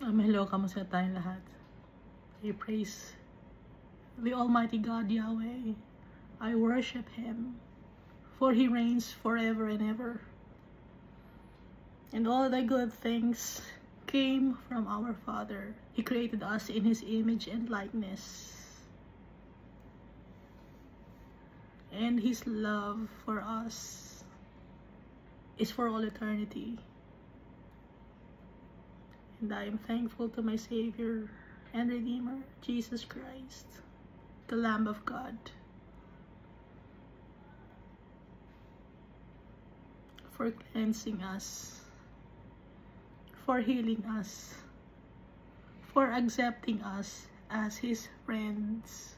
Hello, kamusta tayong lahat? I praise the Almighty God Yahweh. I worship Him, for He reigns forever and ever. And all the good things came from our Father. He created us in His image and likeness. And His love for us is for all eternity. And I am thankful to my Savior and Redeemer, Jesus Christ, the Lamb of God, for cleansing us, for healing us, for accepting us as His friends.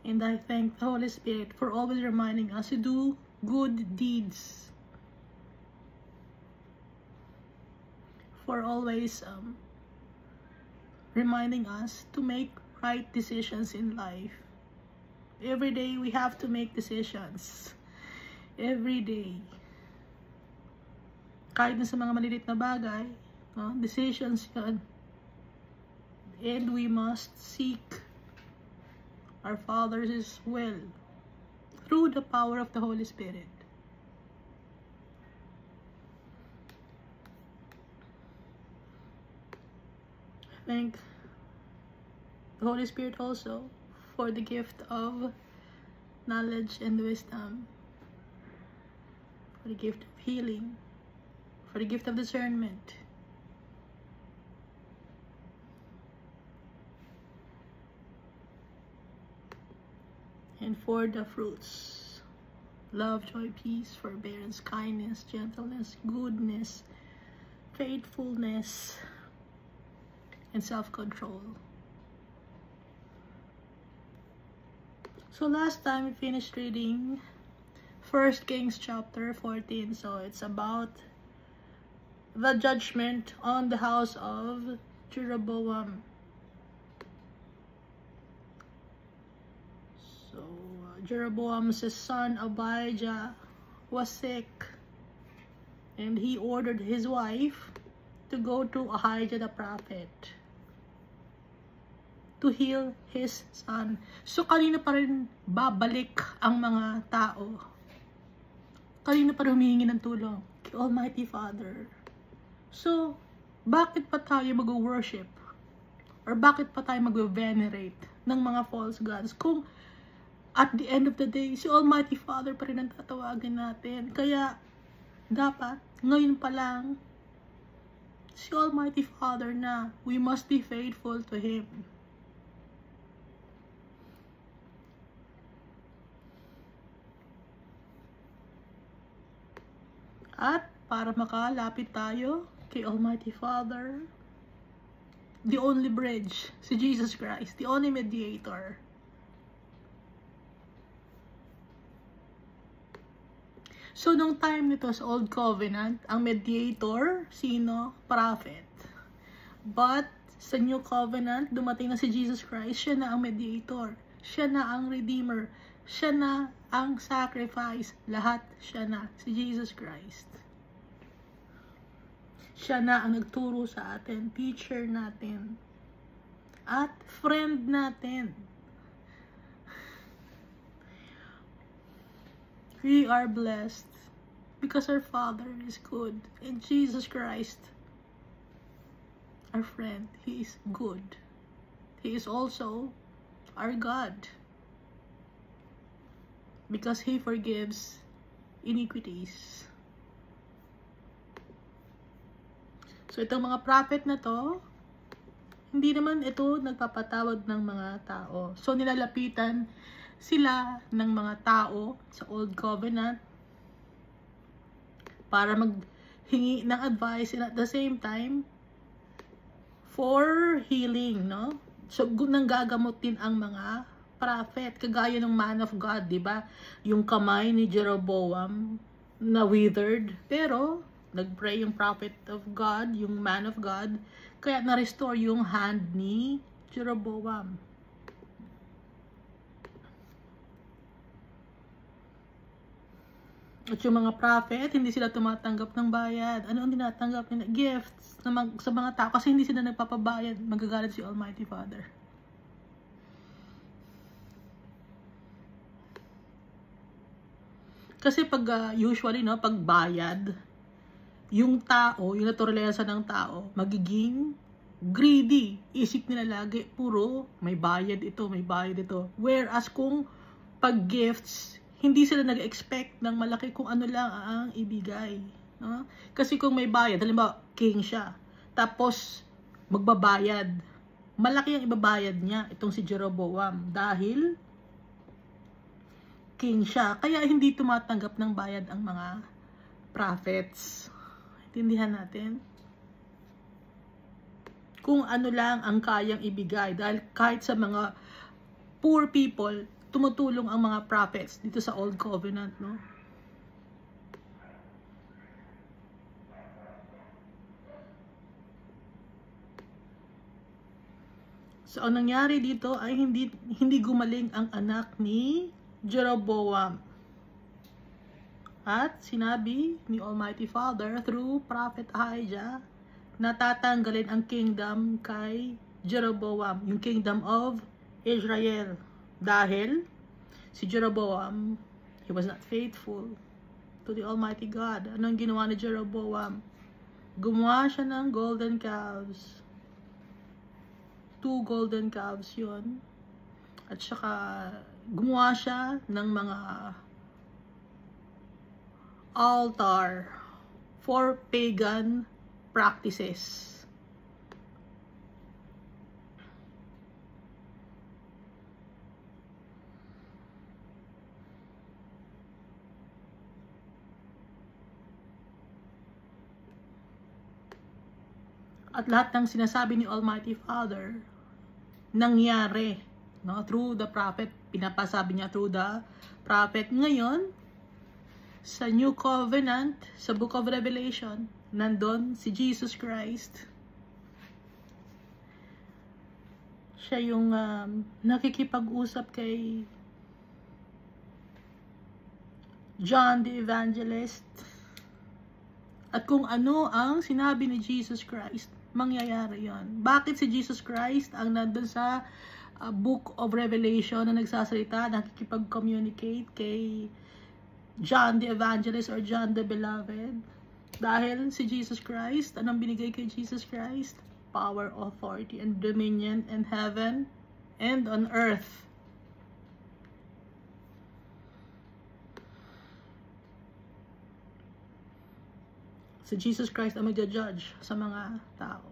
And I thank the Holy Spirit for always reminding us to do good deeds, for always reminding us to make right decisions in life. Every day we have to make decisions. Every day. Kahit na sa mga malilit na bagay, decisions yan. And we must seek our Father's will through the power of the Holy Spirit. Thank the Holy Spirit also for the gift of knowledge and wisdom, for the gift of healing, for the gift of discernment, and for the fruits: love, joy, peace, forbearance, kindness, gentleness, goodness, faithfulness, and self-control. So last time we finished reading 1 Kings chapter 14. So it's about the judgment on the house of Jeroboam. So Jeroboam's son Abijah was sick, and he ordered his wife to go to Ahijah the prophet to heal his son. So kanina pa rin babalik ang mga tao. Kanina pa rin humihingi ng tulong kay Almighty Father. So bakit pa tayo mag-worship? Or bakit pa tayo mag-venerate ng mga false gods kung at the end of the day, si Almighty Father pa rin ang tatawagin natin? Kaya dapat ngayon pa lang si Almighty Father na we must be faithful to Him. At para makalapit tayo kay Almighty Father, the only bridge, si Jesus Christ, the only mediator. So, nung time nito sa Old Covenant, ang mediator, sino? Prophet. But, sa New Covenant, dumating na si Jesus Christ, siya na ang mediator. Siya na ang Redeemer. Siya na ang sacrifice. Lahat siya na. Si Jesus Christ. Siya na ang nagturo sa atin, teacher natin, at friend natin. We are blessed because our Father is good, and Jesus Christ, our friend, He is good. He is also our God because He forgives iniquities. So itong mga prophet na to, hindi naman ito nagpapatawad ng mga tao. So nilalapitan sila ng mga tao sa Old Covenant para maghingi ng advice, and at the same time for healing, no? So nang gagamutin ang mga prophet, kagaya ng man of God, di ba? Yung kamay ni Jeroboam na withered, pero nagpray yung prophet of God, yung man of God, kaya na-restore yung hand ni Jeroboam. At yung mga prophet, hindi sila tumatanggap ng bayad. Ano ang tinatanggap nila? Gifts sa mga tao. Kasi hindi sila nagpapabayad. Magagalit si Almighty Father. Kasi pag usually, no, pag bayad, yung tao, yung naturalesa ng tao, magiging greedy. Isip nila lagi, puro may bayad ito, may bayad ito. Whereas kung pag gifts, hindi sila nag-expect ng malaki kung ano lang ang ibigay. No? Kasi kung may bayad, halimbawa, king siya, tapos magbabayad, malaki ang ibabayad niya, itong si Jeroboam, dahil king siya. Kaya hindi tumatanggap ng bayad ang mga prophets. Intindihan natin? Kung ano lang ang kayang ibigay, dahil kahit sa mga poor people, tumutulong ang mga prophets dito sa Old Covenant, no? So, ang nangyari dito ay hindi gumaling ang anak ni Jeroboam. At sinabi ni Almighty Father through Prophet Ahijah, natatanggalin ang kingdom kay Jeroboam, yung kingdom of Israel. Dahil si Jeroboam, he was not faithful to the Almighty God. Anong ginawa ni Jeroboam? Gumawa siya ng golden calves. 2 golden calves yun. At saka gumawa siya ng mga altar for pagan practices. At lahat ng sinasabi ni Almighty Father, nangyari, no? Through the prophet, pinapasabi niya through the prophet. Ngayon, sa New Covenant, sa Book of Revelation, nandun si Jesus Christ. Siya yung nakikipag-usap kay John the Evangelist. At kung ano ang sinabi ni Jesus Christ, mangyayari yon. Bakit si Jesus Christ ang nandun sa Book of Revelation na nagsasalita, nakikipag-communicate kay John the Evangelist or John the Beloved? Dahil si Jesus Christ, anong binigay kay Jesus Christ? Power, authority, and dominion in heaven and on earth. Si Jesus Christ ang magja-judge sa mga tao.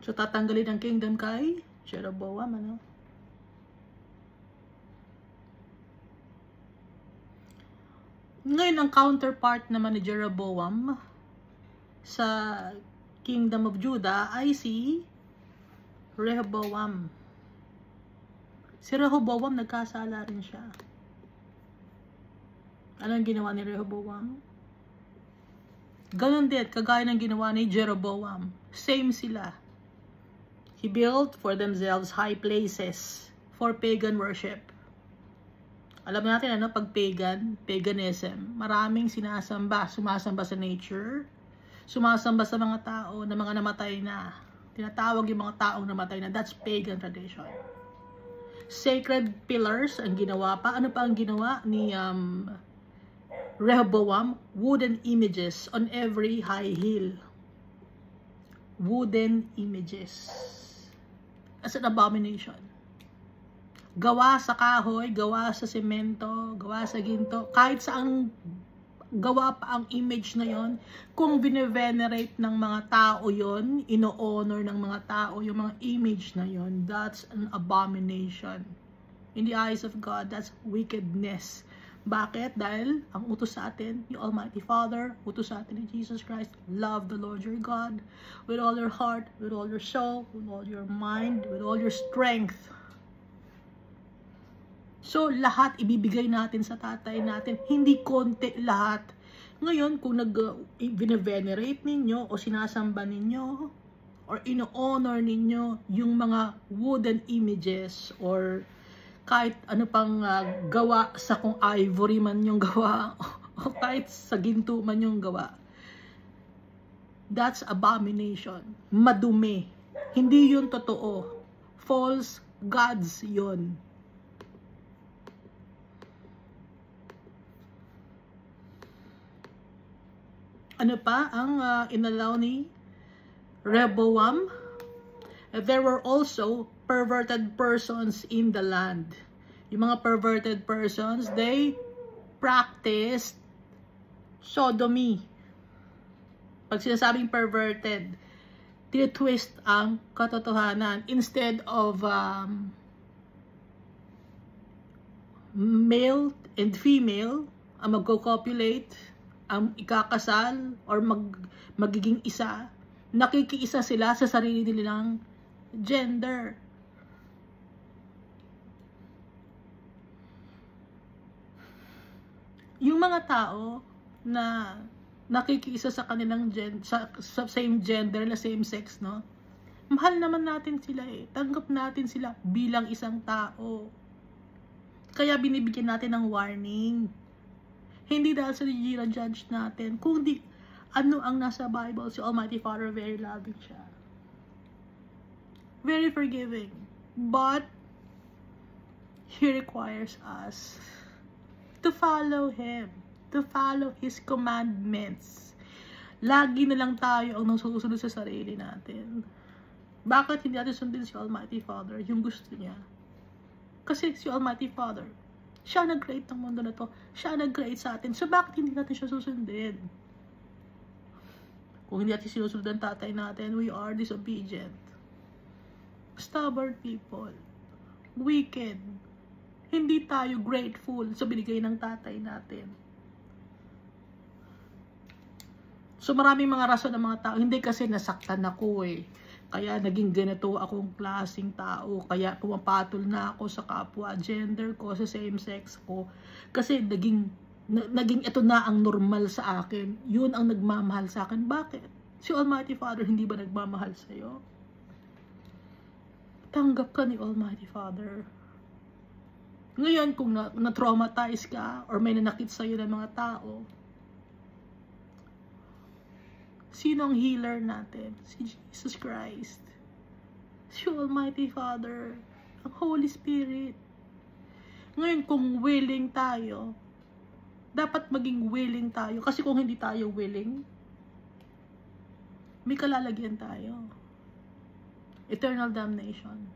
So, tatanggalin ang kingdom kay Jeroboam, ano? Ngayon, ang counterpart naman ni Jeroboam sa Kingdom of Judah ay si Rehoboam. Si Rehoboam, nagkasala rin siya. Anong ginawa ni Rehoboam? Ganon din, kagaya ng ginawa ni Jeroboam. Same sila. He built for themselves high places for pagan worship. Alam natin, ano, pag paganism, maraming sumasamba sa nature, sumasamba sa mga tao na mga namatay na. Tinatawag yung mga taong namatay na. That's pagan tradition. Sacred pillars ang ginawa pa. Ano pa ang ginawa ni Rehoboam? Wooden images on every high hill. Wooden images. As an abomination. Gawa sa kahoy, gawa sa semento, gawa sa ginto. Kahit saang gawa pa ang image na yon, kung bine-venerate ng mga tao yon, ino-honor ng mga tao yung mga image na yon, that's an abomination. In the eyes of God, that's wickedness. Bakit? Dahil ang utos sa atin, yung Almighty Father, utos sa atin ni Jesus Christ, love the Lord your God with all your heart, with all your soul, with all your mind, with all your strength. So, lahat ibibigay natin sa tatay natin. Hindi konti lahat. Ngayon, kung nag-venerate ninyo o sinasamba ninyo or ino-honor ninyo yung mga wooden images or kahit ano pang gawa sa kung ivory man yung gawa o kahit sa ginto man yung gawa. That's abomination. Madumi. Hindi yun totoo. False gods yun. Ano pa ang inalaw ni Rehoboam? There were also perverted persons in the land. Yung mga perverted persons, they practiced sodomy. Pag sinasabing perverted, tinitwist ang katotohanan. Instead of male and female ang magko-copulate, ang ikakasal or magiging isa, nakikiisa sila sa sarili nilang gender. Yung mga tao na nakikiisa sa kanilang sa same gender, na same sex, no? Mahal naman natin sila eh. Tanggap natin sila bilang isang tao. Kaya binibigyan natin ng warning. Hindi dahil sa judge natin, kundi ano ang nasa Bible. Si Almighty Father, very loving siya. Very forgiving. But, He requires us to follow Him. To follow His commandments. Lagi na lang tayo ang nasusunod sa sarili natin. Bakit hindi natin sundin si Almighty Father? Yung gusto niya. Kasi si Almighty Father, siya nag-create ng mundo na to. Siya nag-create sa atin. So, bakit hindi natin siya susundin? Kung hindi natin sinusunod ang tatay natin, we are disobedient. Stubborn people. Wicked. Hindi tayo grateful sa binigay ng tatay natin. So, maraming mga rason ng mga tao. Hindi kasi nasaktan ako eh. Kaya naging ganito akong klaseng tao. Kaya pumapatol na ako sa kapwa gender ko, sa same sex ko. Kasi naging ito na ang normal sa akin. Yun ang nagmamahal sa akin. Bakit? Si Almighty Father hindi ba nagmamahal sa'yo? Tanggap ka ni Almighty Father. Ngayon, kung na-traumatize ka or may nanakit sa'yo ng mga tao, sino ang healer natin? Si Jesus Christ. Si Almighty Father. Ang Holy Spirit. Ngayon, kung willing tayo, dapat maging willing tayo. Kasi kung hindi tayo willing, may kalalagyan tayo. Eternal damnation.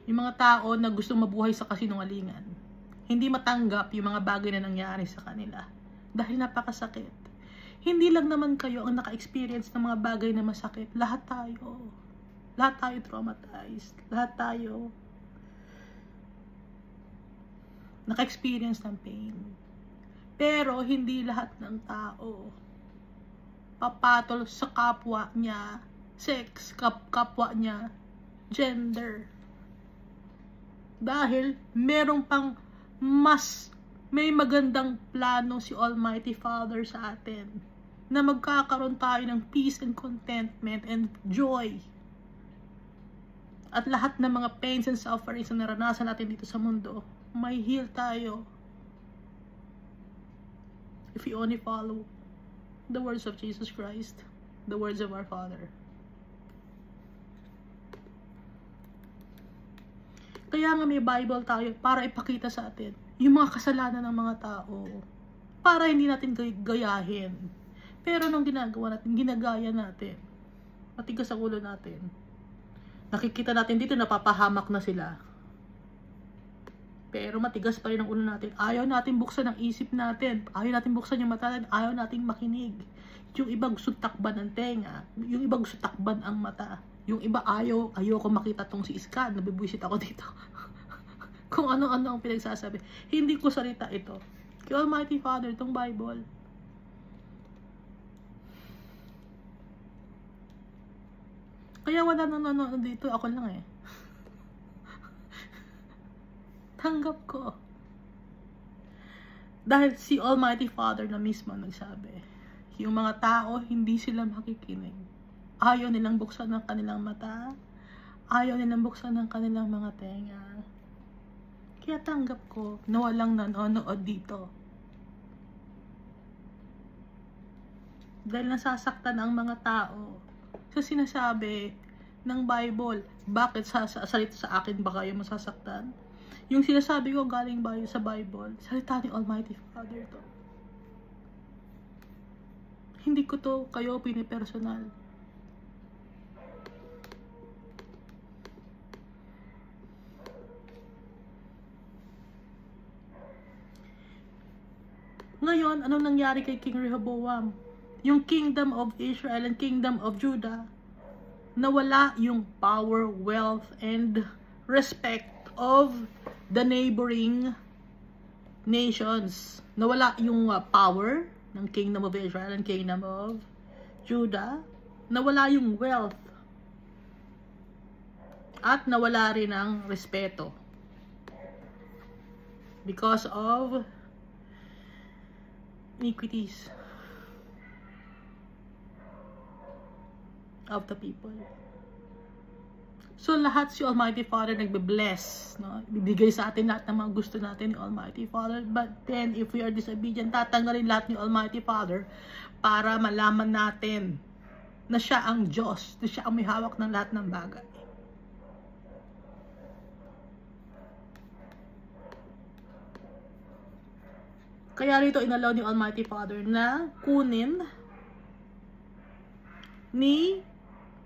Yung mga tao na gustong mabuhay sa kasinungalingan, hindi matanggap yung mga bagay na nangyari sa kanila dahil napakasakit. Hindi lang naman kayo ang naka-experience ng mga bagay na masakit. Lahat tayo traumatized. Lahat tayo naka-experience ng pain. Pero hindi lahat ng tao papatol sa kapwa niya sex, kapwa niya gender. Dahil merong pang may magandang plano si Almighty Father sa atin, na magkakaroon tayo ng peace and contentment and joy. At lahat ng mga pains and sufferings na naranasan natin dito sa mundo, may heal tayo. If you only follow the words of Jesus Christ, the words of our Father. Kaya nga may Bible tayo para ipakita sa atin yung mga kasalanan ng mga tao. Para hindi natin gayahin. Pero nung ginagawa natin, ginagaya natin. Matigas ang ulo natin. Nakikita natin dito, napapahamak na sila. Pero matigas pa rin ang ulo natin. Ayaw natin buksan ang isip natin. Ayaw natin buksan yung mata natin. Ayaw natin makinig. Yung iba gusto takban ng tenga. Yung iba gusto takban ang mata. Yung iba ayaw ko makita tong si Iska. Nabibwisit ako dito. Kung ano-ano ang pinagsasabi. Hindi ko salita ito. Kay Almighty Father, itong Bible. Kaya wala nang nanonood dito. Ako lang eh. Tanggap ko. Dahil si Almighty Father na mismo nagsabi, yung mga tao, hindi sila makikinig. Ayaw nilang buksan ng kanilang mata, ayaw nilang buksan ng kanilang mga tenga. Kaya tanggap ko na walang nanonood dito. Dahil nasasaktan ang mga tao sa sinasabi ng Bible. Bakit salita sa akin ba kayo masasaktan? Yung sinasabi ko galing ba sa Bible, salita ni Almighty Father to. Hindi ko to kayo pinipersonal. Ngayon, anong nangyari kay King Rehoboam? Yung kingdom of Israel and kingdom of Judah, nawala yung power, wealth, and respect of the neighboring nations. Nawala yung power ng kingdom of Israel and kingdom of Judah. Nawala yung wealth. At nawala rin ang respeto. Because of iniquities of the people. So, lahat si Almighty Father nagbe-bless, no? Bibigay sa atin lahat ng mga gusto natin ni Almighty Father. But then, if we are disobedient, tatanggalin lahat ni Almighty Father para malaman natin na siya ang Diyos, na siya ang may hawak ng lahat ng bagay. Kaya rito inalaw ni Almighty Father na kunin ni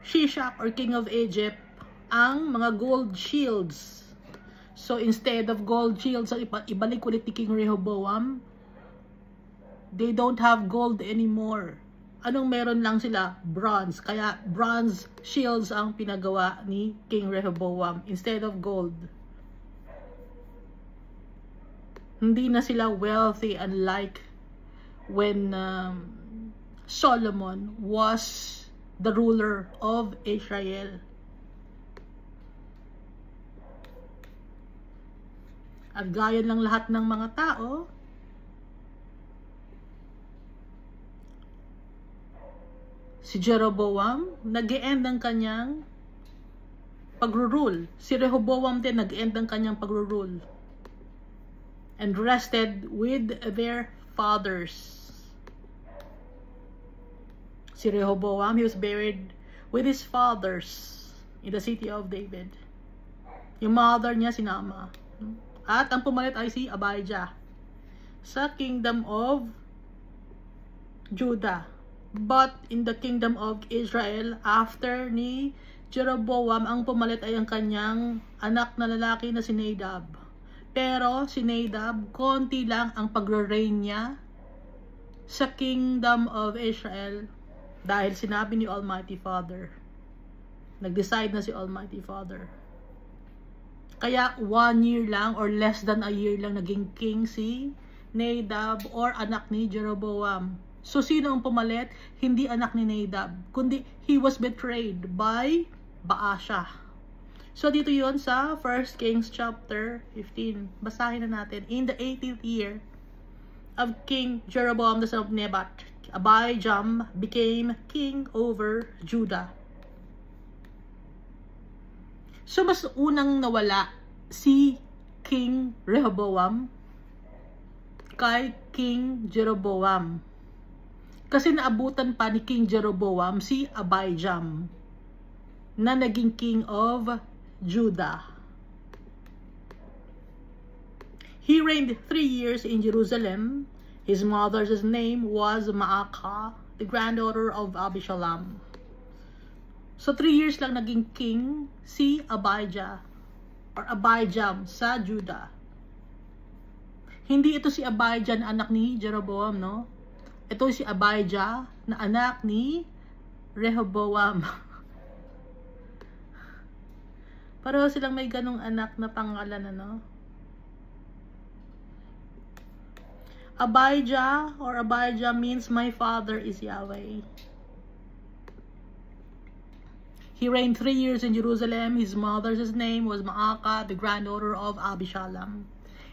Shishak or King of Egypt ang mga gold shields. So instead of gold shields, ibalik ulit ni King Rehoboam, they don't have gold anymore. Anong meron lang sila? Bronze. Kaya bronze shields ang pinagawa ni King Rehoboam instead of gold. Hindi na sila wealthy unlike when Solomon was the ruler of Israel. At gaya ng lahat ng mga tao, si Jeroboam nag-e-end ang kanyang pag-rule. Si Rehoboam din nag-e-end ang kanyang pag-rule. And rested with their fathers. Si Rehoboam, he was buried with his fathers in the city of David. Yung mother niya sinama. At ang pumalit ay si Abijah sa kingdom of Judah. But in the kingdom of Israel, after ni Jeroboam, ang pumalit ay ang kanyang anak na lalaki na si Nadab. Pero si Nadab, konti lang ang pagre-reign niya sa kingdom of Israel dahil sinabi ni Almighty Father. Nag-decide na si Almighty Father. Kaya 1 year lang or less than a year lang naging king si Nadab or anak ni Jeroboam. So sino ang pumalit? Hindi anak ni Nadab, kundi he was betrayed by Baasha. So dito yon sa 1 Kings chapter 15. Basahin na natin. In the 18th year of King Jeroboam the son of Nebat, Abijam became king over Judah. So mas unang nawala si King Rehoboam kay King Jeroboam. Kasi naabutan pa ni King Jeroboam si Abijam na naging king of Judah. He reigned 3 years in Jerusalem. His mother's name was Maacah, the granddaughter of Abishalom. So 3 years lang naging king si Abijah or Abijam sa Judah. Hindi ito si Abijah na anak ni Jeroboam, no? Ito si Abijah na anak ni Rehoboam. Pareho silang may ganong anak na pangalan, ano? Abijah or Abijah means my father is Yahweh. He reigned 3 years in Jerusalem. His mother's name was Maacah, the granddaughter of Abishalom.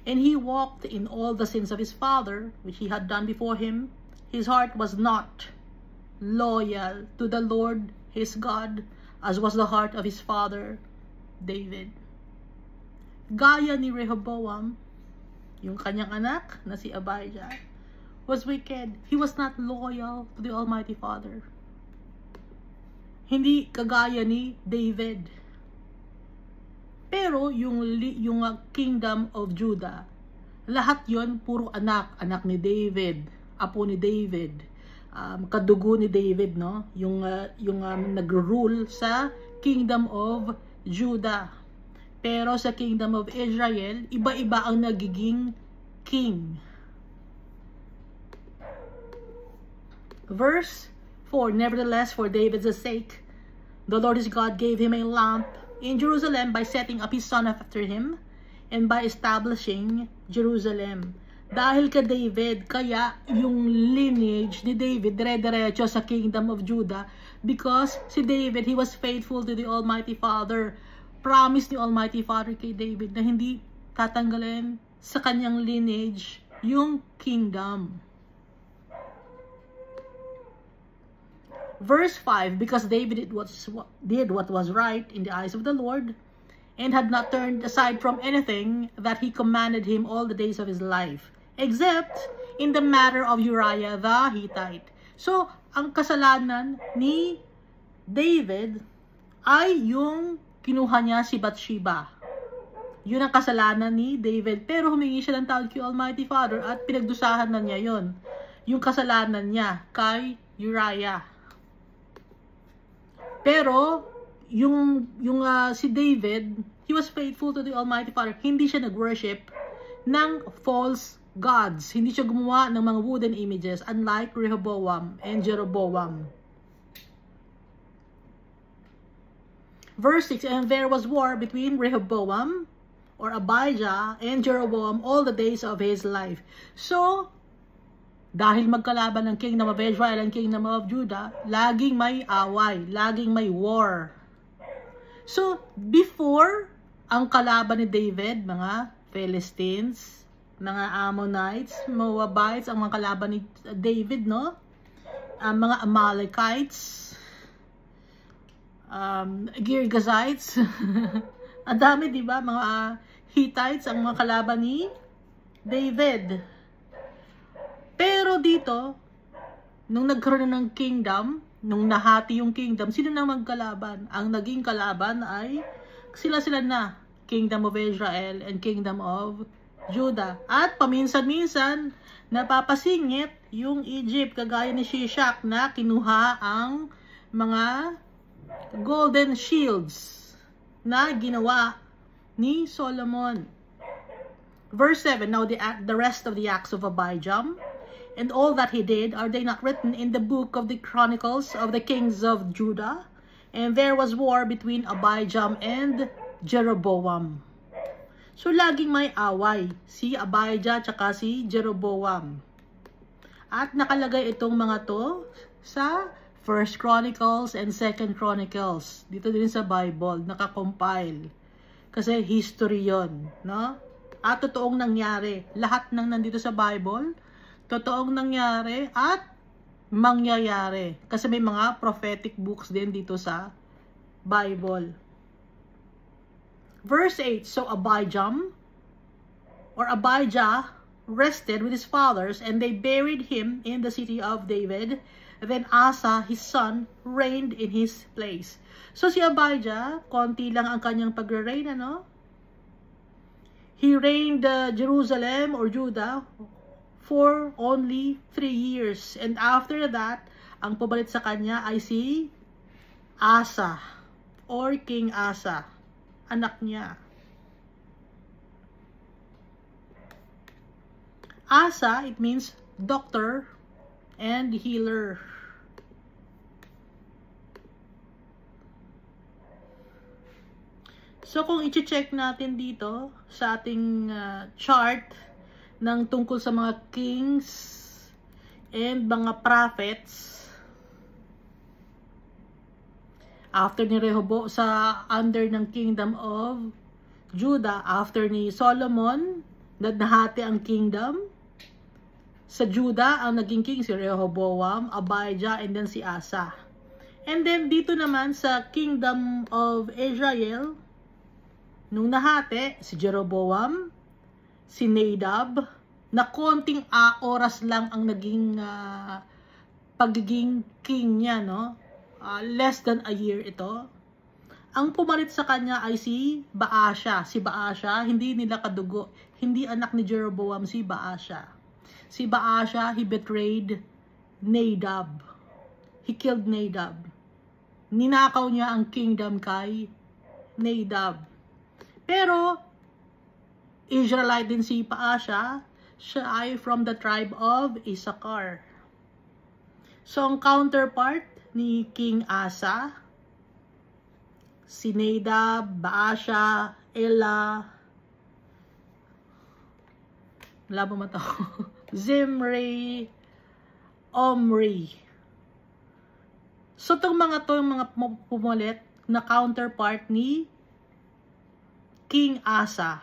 and he walked in all the sins of his father, which he had done before him. His heart was not loyal to the Lord his God, as was the heart of his father David. Gaya ni Rehoboam, yung kanyang anak na si Abijah, was wicked. He was not loyal to the Almighty Father. Hindi kagaya ni David. Pero yung kingdom of Judah, lahat yon puro anak ni David, apo ni David, kadugo ni David, no? Yung nagro-rule sa kingdom of Judah. Pero sa kingdom of Israel, iba-iba ang nagiging king. Verse 4, nevertheless, for David's sake, the Lord his God gave him a lamp in Jerusalem by setting up his son after him and by establishing Jerusalem. Dahil kay David, kaya yung lineage ni David dire-diretso sa kingdom of Judah, because si David, he was faithful to the Almighty Father. Promise ni Almighty Father kay David na hindi tatanggalin sa kanyang lineage yung kingdom. Verse 5, because David did what was right in the eyes of the Lord, and had not turned aside from anything that he commanded him all the days of his life, except in the matter of Uriah the Hittite. So, ang kasalanan ni David ay yung kinuha niya si Bathsheba. Yun ang kasalanan ni David. Pero humingi siya ng tawad kay Almighty Father at pinagdusahan na niya yun. Yung kasalanan niya kay Uriah. Pero, si David, he was faithful to the Almighty Father. Hindi siya nag-worship ng false gods. Hindi siya gumawa ng mga wooden images, unlike Rehoboam and Jeroboam. Verse 6, and there was war between Rehoboam, or Abijah, and Jeroboam all the days of his life. So, dahil magkalaban ng kingdom of Israel and kingdom of Judah, laging may away, laging may war. So, before ang kalaban ni David, mga Philistines, mga Ammonites, Moabites, ang mga kalaban ni David, no? Mga Amalekites, Girgazites, ang dami, di ba? Mga Hittites, ang mga kalaban ni David. Pero dito, nung nagkaroon ng kingdom, nung nahati yung kingdom, sino na magkalaban? Ang naging kalaban ay sila na, kingdom of Israel and kingdom of Judah. At paminsan-minsan, napapasingit yung Egypt, kagaya ni Shishak na kinuha ang mga golden shields na ginawa ni Solomon. Verse 7, now the rest of the acts of Abijam, and all that he did, are they not written in the book of the Chronicles of the kings of Judah? And there was war between Abijam and Jeroboam. So, laging may away, si Abijah tsaka si Jeroboam. At nakalagay itong mga to sa 1 Chronicles and 2 Chronicles. Dito din sa Bible, nakakompile. Kasi history yon, no? At totoong nangyari. Lahat ng nandito sa Bible, totoong nangyari at mangyayari. Kasi may mga prophetic books din dito sa Bible. Verse 8, so Abijam, or Abijah, rested with his fathers, and they buried him in the city of David. Then Asa, his son, reigned in his place. So si Abijah, konti lang ang kanyang pagre-reign, ano? He reigned Jerusalem or Judah for only 3 years. And after that, ang pumalit sa kanya ay si Asa or King Asa, anak niya. Asa, it means doctor and healer. So kung i-check natin dito sa ating chart ng tungkol sa mga kings and mga prophets after ni Rehoboam, sa under ng kingdom of Judah, after ni Solomon, nahati ang kingdom. Sa Judah, ang naging king si Rehoboam, Abijah, and then si Asa. And then dito naman sa kingdom of Israel, nung nahati, si Jeroboam, si Nadab, na konting oras lang ang naging pagiging king niya, no? Less than a year ito. Ang pumalit sa kanya ay si Baasha. Si Baasha, hindi nila kadugo. Hindi anak ni Jeroboam si Baasha. Si Baasha, he betrayed Nadab. He killed Nadab. Ninakaw niya ang kingdom kay Nadab. Pero, Israelite din si Baasha. Siya ay from the tribe of Issachar. So, ang counterpart ni King Asa, si Nadab, Baasha, Ela, wala ba mata ko? Zimri, Omri. So, itong mga to, yung mga pumalit na counterpart ni King Asa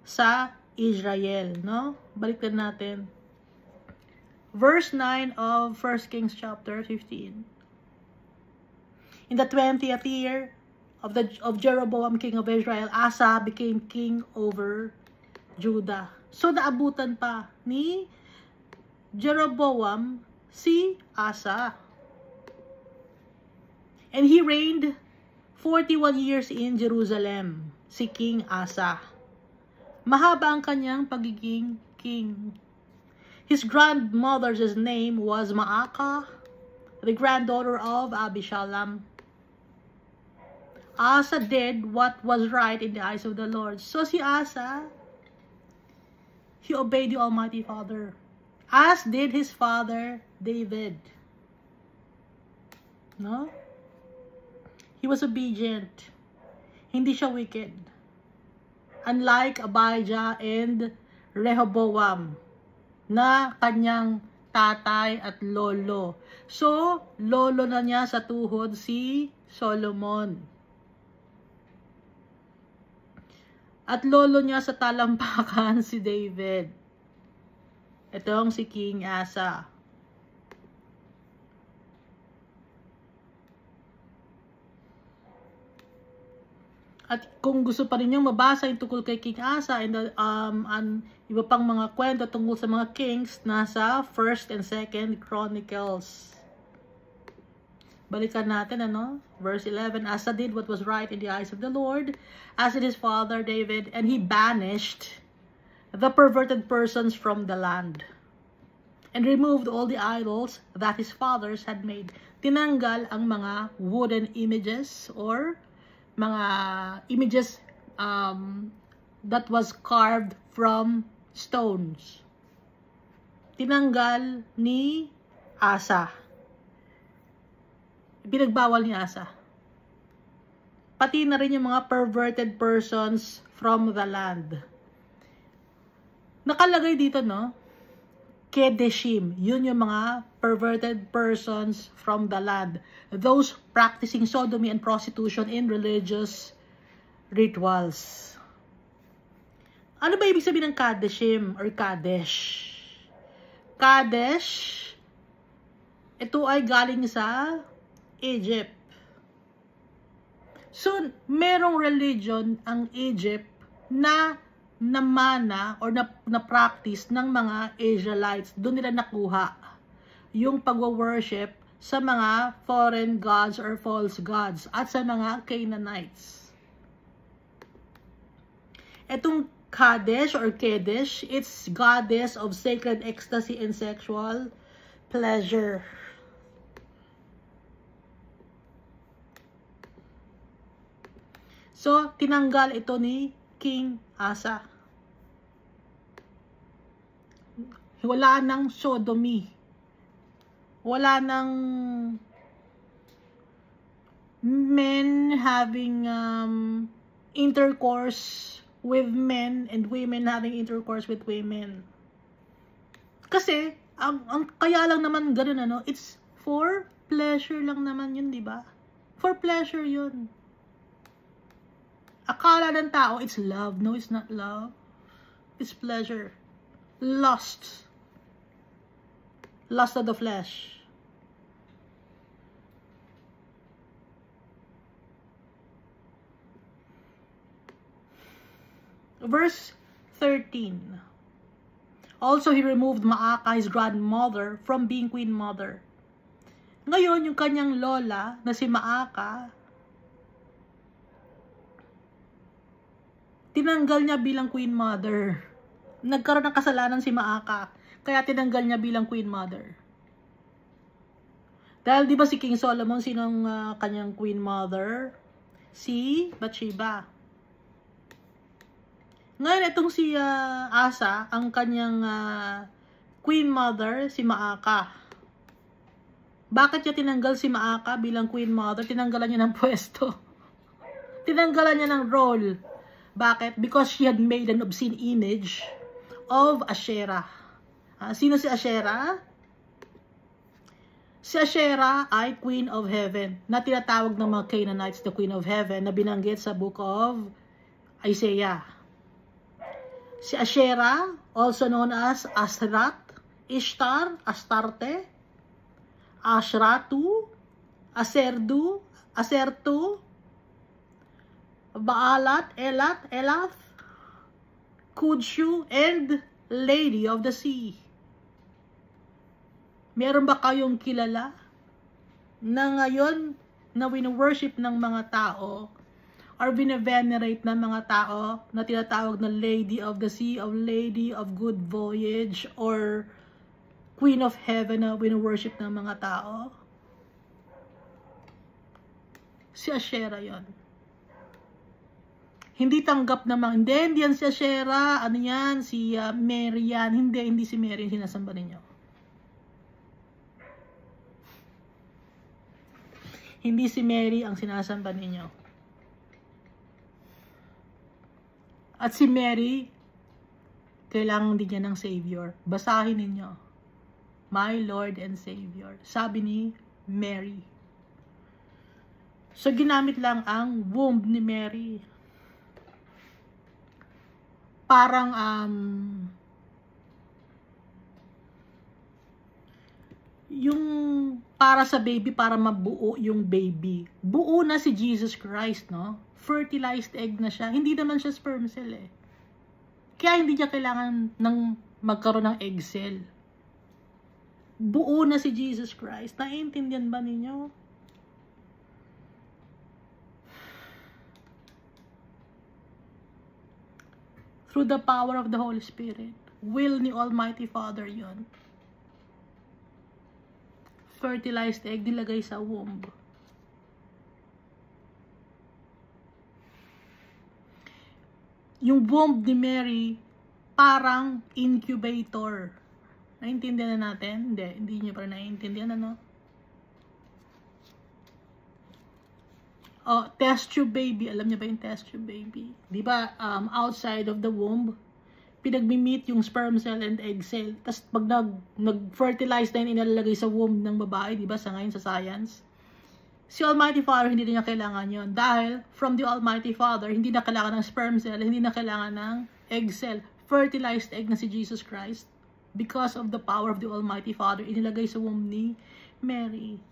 sa Israel, no? Balikan natin. Verse 9 of 1 Kings chapter 15. In the 20th year of Jeroboam, king of Israel, Asa became king over Judah. So, naabutan pa ni Jeroboam si Asa. And he reigned 41 years in Jerusalem, si King Asa. Mahaba ang kanyang pagiging king. His grandmother's name was Maacah, the granddaughter of Abishalom. Asa did what was right in the eyes of the Lord. So si Asa, he obeyed the Almighty Father, as did his father David. No? He was obedient. Hindi siya wicked. Unlike Abijah and Rehoboam, na kanyang tatay at lolo. So, lolo na niya sa tuhod si Solomon. At lolo niya sa talampakan si David. Itong si King Asa. At kung gusto pa rin yung mabasa yung tungkol kay King Asa and iba pang mga kwento tungkol sa mga kings, nasa 1st and 2nd Chronicles. Balikan natin, ano? Verse 11, Asa did what was right in the eyes of the Lord, as did his father David, and he banished the perverted persons from the land, and removed all the idols that his fathers had made. Tinanggal ang mga wooden images or mga images that was carved from stones. Tinanggal ni Asa. Pinagbawal ni Asa. Pati na rin yung mga perverted persons from the land. Nakalagay dito, no? Kedeshim. Yun yung mga perverted persons from the land. Those practicing sodomy and prostitution in religious rituals. Ano ba ibig sabihin ng Kadeshim or Kadesh? Kadesh, ito ay galing sa Egypt. So, merong religion ang Egypt na namana or na practice ng mga Israelites. Doon nila nakuha yung pag-worship sa mga foreign gods or false gods at sa mga Canaanites. Etong Kadesh or Kedesh, it's goddess of sacred ecstasy and sexual pleasure. So, tinanggal ito ni King Asa. Wala nang sodomy. Wala nang men having intercourse with men and women having intercourse with women. Kasi, ang kaya lang naman ganun, ano, it's for pleasure lang naman yun, di ba? For pleasure yun. Akala ng tao, it's love. No, it's not love. His pleasure. Lust of the flesh. Verse 13. Also, he removed Maacah, his grandmother, from being queen mother. Ngayon, yung kanyang lola na si Maacah, tinanggal niya bilang queen mother. Nagkaroon ng kasalanan si Maacah, kaya tinanggal niya bilang queen mother. Dahil di ba si King Solomon, sinong kanyang queen mother? Si Bathsheba. Ngayon, itong si Asa, ang kanyang queen mother, si Maacah. Bakit niya tinanggal si Maacah bilang queen mother? Tinanggalan niya ng pwesto. Tinanggalan niya ng role. Bakit? Because she had made an obscene image of Asherah. Sino si Asherah? Si Asherah ay Queen of Heaven, na tinatawag ng mga Canaanites the Queen of Heaven, na binanggit sa book of Isaiah. Si Asherah, also known as Asrat, Ishtar, Astarte, Ashratu, Asertu, Baalat, Elat, Elath, Kudshu, and Lady of the Sea. Meron ba kayong kilala na ngayon na wino-worship ng mga tao or bine-venerate ng mga tao na tinatawag na Lady of the Sea, or Lady of Good Voyage, or Queen of Heaven na wino-worship ng mga tao? Si Asherah yon. Hindi tanggap naman, hindi yan si Asherah, ano yan, si Mary yan, hindi si Mary yung sinasamba ninyo. Hindi si Mary ang sinasamba ninyo. At si Mary, kailangan din niya ng Savior. Basahin ninyo. My Lord and Savior. Sabi ni Mary. So, ginamit lang ang womb ni Mary. Parang, yung para sa baby, para mabuo yung baby. Buo na si Jesus Christ, no? Fertilized egg na siya. Hindi naman siya sperm cell eh. Kaya hindi niya kailangan ng magkaroon ng egg cell. Buo na si Jesus Christ. Naiintindihan ba ninyo? Through the power of the Holy Spirit. Will ni Almighty Father yon. Fertilized egg nilagay sa womb. Yung womb ni Mary, parang incubator. Naintindihan na natin? Hindi nyo pa rin naiintindihan, ano? Oh, test tube baby. Alam niyo ba yung test tube baby? Di ba, outside of the womb, pinagmi-meet yung sperm cell and egg cell. Tapos pag nag-fertilize na yun, inalalagay sa womb ng babae, di ba, sa ngayon sa science. Si Almighty Father, hindi niya kailangan yon. Dahil, from the Almighty Father, hindi na kailangan ng sperm cell, hindi na kailangan ng egg cell. Fertilized egg na si Jesus Christ. Because of the power of the Almighty Father, inilagay sa womb ni Mary.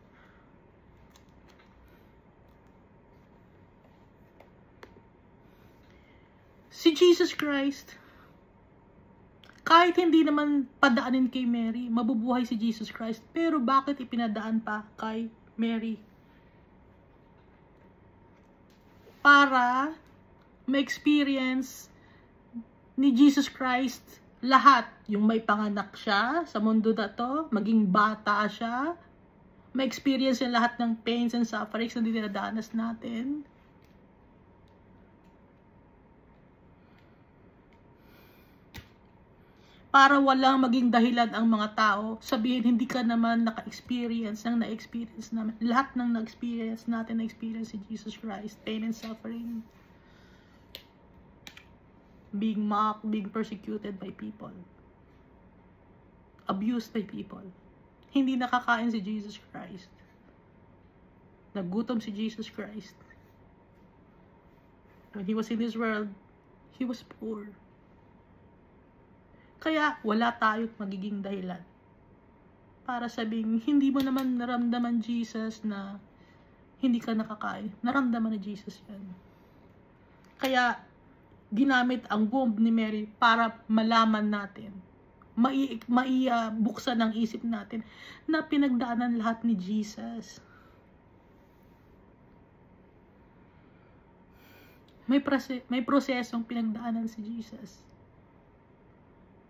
Si Jesus Christ, kahit hindi naman padaanin kay Mary, mabubuhay si Jesus Christ. Pero bakit ipinadaan pa kay Mary? Para ma-experience ni Jesus Christ lahat. Yung may panganak siya sa mundo na to, maging bata siya, ma-experience yung lahat ng pains and sufferings na dinadanas natin. Para walang maging dahilan ang mga tao, sabihin hindi ka naman naka-experience ng na-experience namin. Lahat ng na-experience natin, na-experience si Jesus Christ. Pain and suffering. Being mocked, being persecuted by people. Abused by people. Hindi nakakain si Jesus Christ. Nagutom si Jesus Christ. When He was in this world, He was poor. Kaya wala tayong magiging dahilan para sabing hindi mo naman naramdaman Jesus na hindi ka nakakain. Naramdaman ni Jesus yan. Kaya ginamit ang womb ni Mary para malaman natin, buksan ang isip natin na pinagdaanan lahat ni Jesus. May prosesong pinagdaanan si Jesus.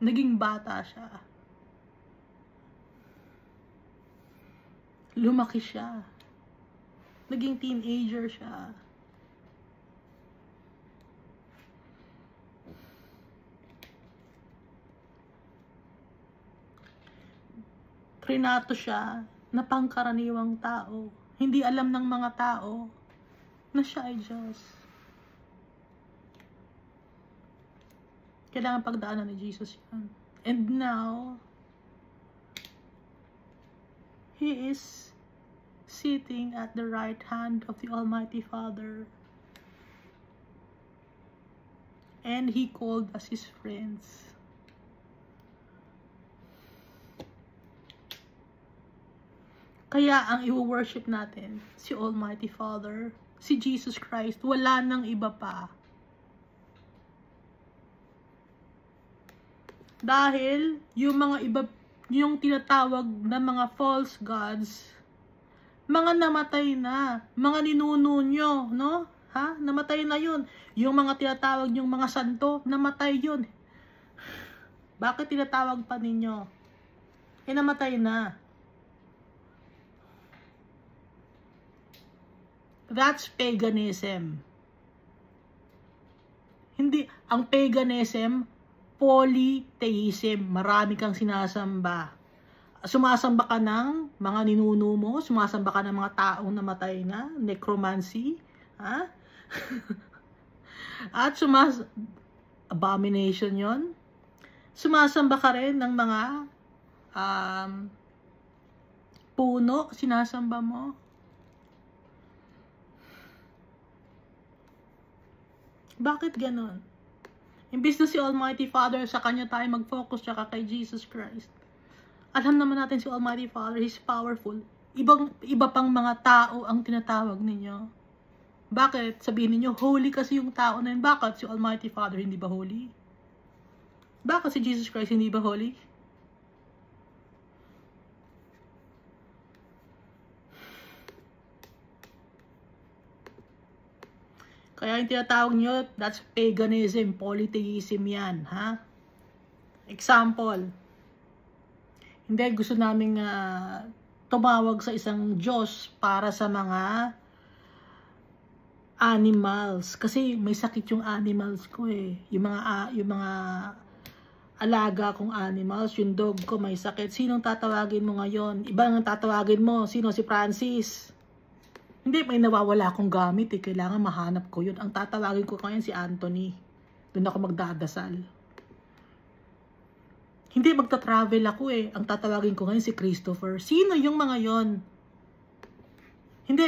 Naging bata siya. Lumaki siya. Naging teenager siya. Trinato siya na pangkaraniwang tao. Hindi alam ng mga tao na siya ay Diyos. Kailangan pagdaanan ni Jesus yan. And now, He is sitting at the right hand of the Almighty Father. And He called us His friends. Kaya ang i-worship natin, si Almighty Father, si Jesus Christ, wala nang iba pa. Dahil yung mga iba, yung tinatawag na mga false gods, mga namatay na, mga ninuno nyo, no? Ha? Namatay na yun. Yung mga tinatawag yung mga santo, namatay yun. Bakit tinatawag pa ninyo? Eh, namatay na. That's paganism. Hindi, ang paganism, polytheism. Marami kang sinasamba. Sumasamba ka ng mga ninuno mo, sumasamba ka ng mga taong namatay na, necromancy, ha? At abomination yon. Sumasamba ka rin ng mga puno, sinasamba mo. Bakit ganon? Imbis na si Almighty Father, sa Kanya tayo mag-focus, tsaka kay Jesus Christ. Alam naman natin si Almighty Father, He's powerful. Iba pang mga tao ang tinatawag ninyo. Bakit? Sabihin ninyo, holy kasi yung tao na yun. Bakit si Almighty Father hindi ba holy? Bakit si Jesus Christ hindi ba holy? Kaya yung tinatawag nyo, that's paganism, polytheism yan, ha? Example, hindi gusto namin tumawag sa isang Diyos para sa mga animals. Kasi may sakit yung animals ko eh. Yung mga alaga kong animals, yung dog ko may sakit. Sinong tatawagin mo ngayon? Ibang tatawagin mo. Sino? Si Francis? Hindi, may nawawala akong gamit eh. Kailangan mahanap ko yun. Ang tatawagin ko ngayon si Anthony. Doon ako magdadasal. Hindi, magta-travel ako eh. Ang tatawagin ko ngayon si Christopher. Sino yung mga yon? Hindi,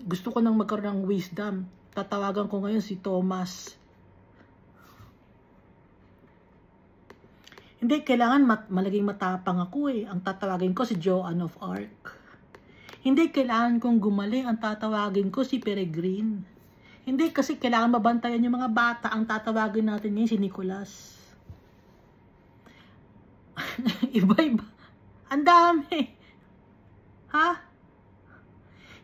gusto ko nang magkaroon ng wisdom. Tatawagan ko ngayon si Thomas. Hindi, kailangan malaging matapang ako eh. Ang tatawagin ko si Joan of Arc. Hindi, kailangan kong gumaling. Ang tatawagin ko si Peregrine. Hindi, kasi kailangan mabantayan yung mga bata. Ang tatawagin natin ngayon si Nicholas. Iba-iba. Ang dami. Ha?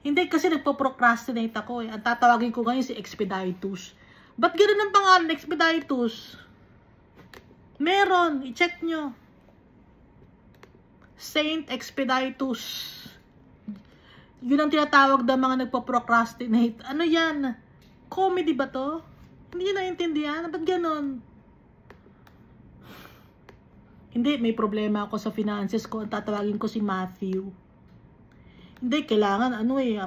Hindi, kasi nagpo-procrastinate ako eh. Ang tatawagin ko ngayon si Expeditus. Ba't ganoon ang pangalan, Expeditus? Meron. I-check nyo. Saint Expeditus. Yun ang tinatawag ng mga nagpo-procrastinate. Ano yan? Comedy ba to? Hindi nyo naiintindihan? Ba't ganon? Hindi, may problema ako sa finances ko. Ang tatawagin ko si Matthew. Hindi, kailangan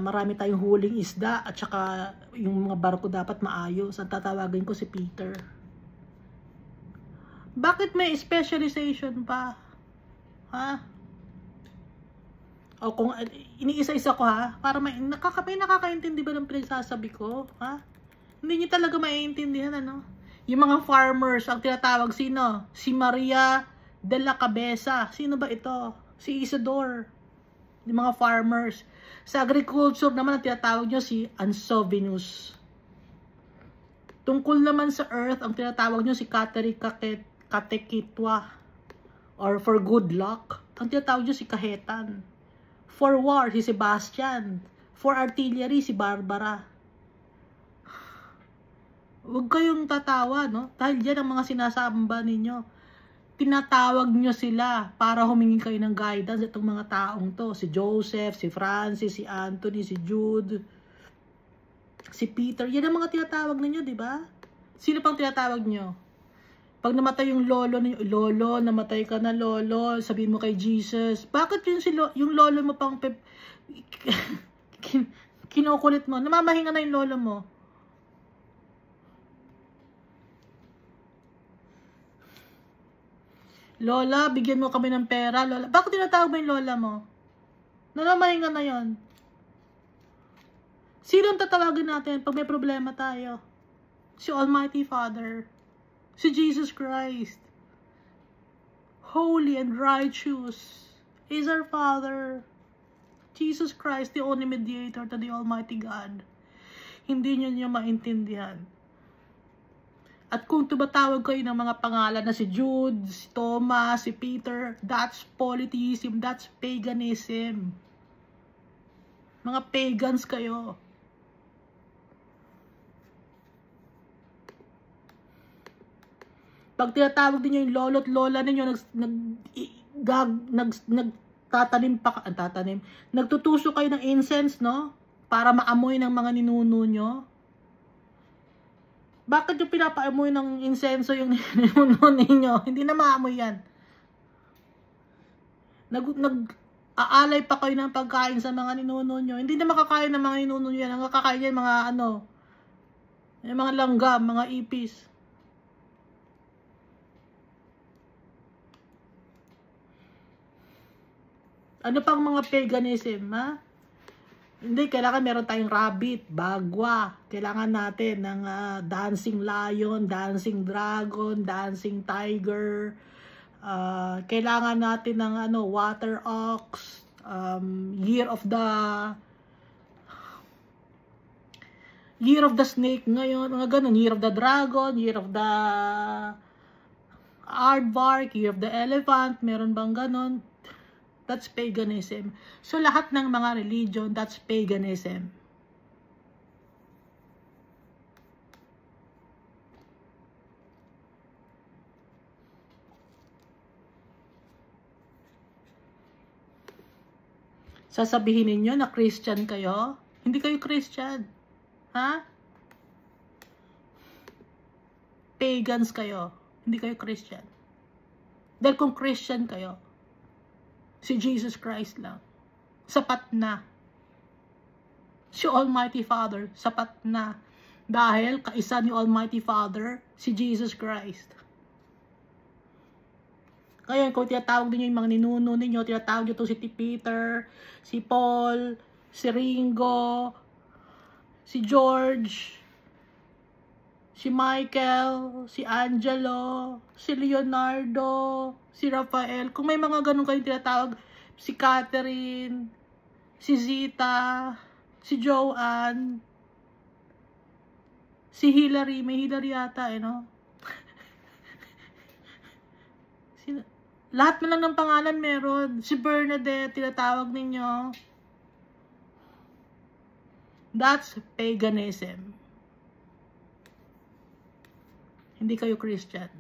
marami tayong huling isda at saka yung mga barko dapat maayos. Ang tatawagin ko si Peter. Bakit may specialization pa? Ha? O kung iniisa-isa ko ha, para may nakakaintindi ba ng pinagsasabi ko? Ha? Hindi niyo talaga maiintindihan ano? Yung mga farmers, ang tinatawag sino? Si Maria de la Cabeza. Sino ba ito? Si Isidore. Yung mga farmers. Sa agriculture naman, ang tinatawag nyo si Ansovinus. Tungkol naman sa earth, ang tinatawag nyo si Katekitwa. Or for good luck, ang tinatawag nyo si Kahetan. For war, si Sebastian. For artillery, si Barbara. Huwag kayong tatawa, no? Dahil yan ang mga sinasamba ninyo. Tinatawag nyo sila para humingi kayo ng guidance itong mga taong to. Si Joseph, si Francis, si Anthony, si Jude, si Peter. Yan ang mga tinatawag ninyo, di ba? Sino pang tinatawag nyo? Pag namatay yung lolo ninyo, lolo, namatay ka na lolo, sabihin mo kay Jesus. Bakit yung lolo mo pang kinukulit mo? Namamahinga na yung lolo mo. Lola, bigyan mo kami ng pera. Lola, bakit tinatawag mo yung lola mo? Namamahinga na yon. Sino ang tatawagin natin pag may problema tayo? Si Almighty Father. Si Jesus Christ. Holy and righteous is our Father. Jesus Christ, the only mediator to the Almighty God. Hindi niyo maintindihan. At kung tumatawag kayo ng mga pangalan na si Jude, si Thomas, si Peter, that's polytheism, that's paganism. Mga pagans kayo. Pag tinatawag niyo yung lolo at lola ninyo, nagtutuso kayo ng incense, no? Para maamoy ng mga ninuno nyo. Bakit yung pinapaamoy ng insenso yung ninuno ninyo? Hindi na maamoy yan. Nag-aalay pa kayo ng pagkain sa mga ninuno nyo. Hindi na makakain ng mga ninuno nyo yan. Ang makakain yan mga yung mga langgam, mga ipis. Ano pang mga paganism, ha? Hindi, kailangan meron tayong rabbit, bagwa. Kailangan natin ng dancing lion, dancing dragon, dancing tiger. Kailangan natin ng water ox, year of the snake ngayon, mga ganun, year of the dragon, year of the aardvark, year of the elephant, meron bang ganun? That's paganism. So, lahat ng mga religion, that's paganism. Sasabihin ninyo na Christian kayo? Hindi kayo Christian. Ha? Pagans kayo. Hindi kayo Christian. Dahil kung Christian kayo, si Jesus Christ lang. Sapat na. Si Almighty Father, sapat na. Dahil kaisa ni Almighty Father, si Jesus Christ. Kaya kung tinatawag ninyo yung mga ninuno ninyo, tinatawag nyo ito si Peter, si Paul, si Ringo, si George, si Michael, si Angelo, si Leonardo, si Rafael. Kung may mga ganun kayong tinatawag, si Catherine, si Zita, si Joanne, si Hillary, may Hillary yata, no? Lahat na lang ng pangalan meron. Si Bernadette, tinatawag ninyo. That's paganism. Hindi kayo Christian.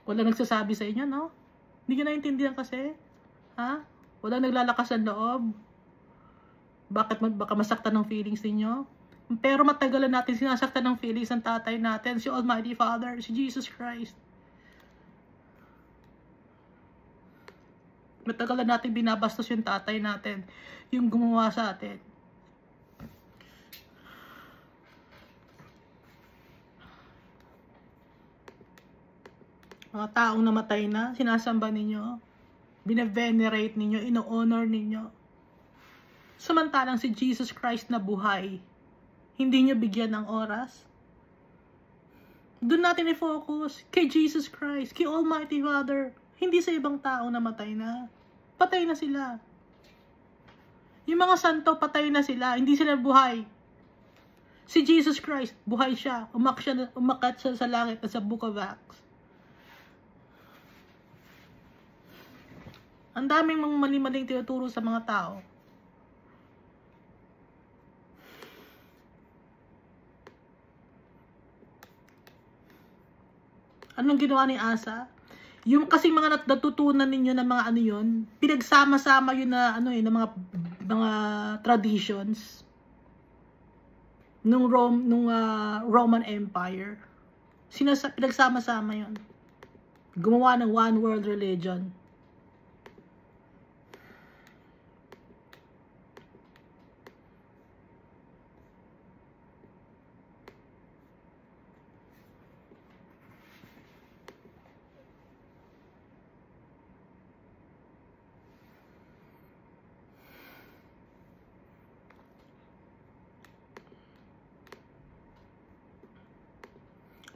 Wala nagsasabi sa inyo, no? Hindi nyo naintindihan kasi. Ha? Wala naglalakas ang loob. Bakit baka masaktan ng feelings ninyo? Pero matagalan natin sinasaktan ng feelings ng tatay natin, si Almighty Father, si Jesus Christ. Matagalan natin binabastos yung tatay natin, yung gumawa sa atin. Mga taong namatay na, sinasamba ninyo, bine-venerate ninyo, ino-honor ninyo. Samantalang si Jesus Christ na buhay, hindi nyo bigyan ng oras. Doon natin i-focus kay Jesus Christ, kay Almighty Father. Hindi sa ibang tao na matay na. Patay na sila. Yung mga santo, patay na sila. Hindi sila buhay. Si Jesus Christ, buhay siya. Umakyat siya sa langit na sa Book of Acts. Ang daming mga mali-maling tinuturo sa mga tao. Anong ginawa ni Asa? Yung kasi mga natutunan ninyo ng mga ano yun, pinagsama-sama yun na ano eh, na mga traditions nung Roman Empire. Pinagsama-sama yun. Gumawa ng one world religion.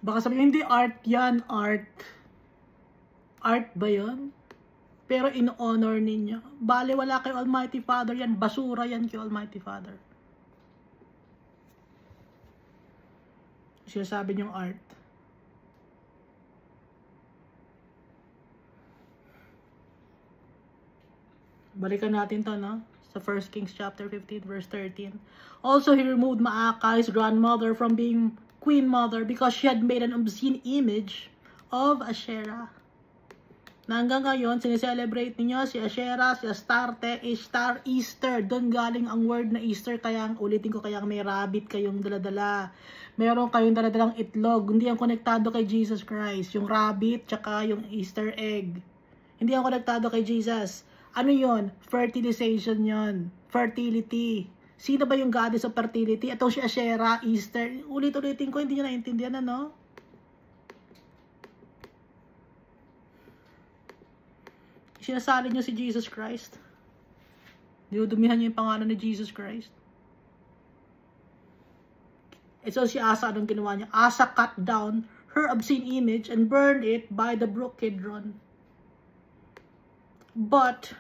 Baka sabihin, hindi art yan, art. Art ba yun? Pero in-honor ninyo. Bale, wala kay Almighty Father yan. Basura yan kay Almighty Father. Sinasabi niyong art. Balikan natin to, no? Sa 1 Kings chapter 15, verse 13. Also, he removed Maacah's grandmother from being queen mother because she had made an obscene image of Asherah. Na hanggang ngayon, sineselebrate niyo si Asherah, si Astarte, Ishtar, Easter. Doon galing ang word na Easter. Kaya ulitin ko, kaya may rabbit kayong daladala. Meron kayong daladalang itlog. Hindi ang konektado kay Jesus Christ. Yung rabbit, tsaka yung Easter egg. Hindi ang konektado kay Jesus. Ano yon? Fertilization yon. Fertility. Sino ba yung goddess of fertility? Ito si Asherah, Easter. Ulit-ulitin ko, hindi nyo naintindihan, ano? Sinasali nyo si Jesus Christ. Dinudumihan nyo yung pangalan ni Jesus Christ. Ito si Asa, anong ginawa niya? Asa cut down her obscene image and burned it by the brook Kidron. But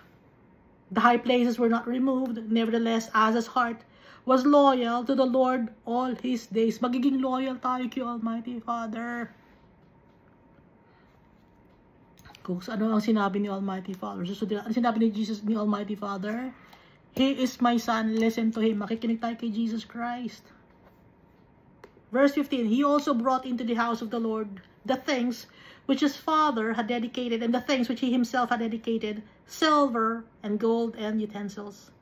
the high places were not removed. Nevertheless, Asa's heart was loyal to the Lord all his days. Magiging loyal tayo kay Almighty Father. Kung ano ang sinabi ni Almighty Father. Ano sinabi ni Jesus ni Almighty Father? He is my son, listen to him. Makikinig tayo kay Jesus Christ. Verse 15, he also brought into the house of the Lord the things which his father had dedicated, and the things which he himself had dedicated, silver and gold and utensils.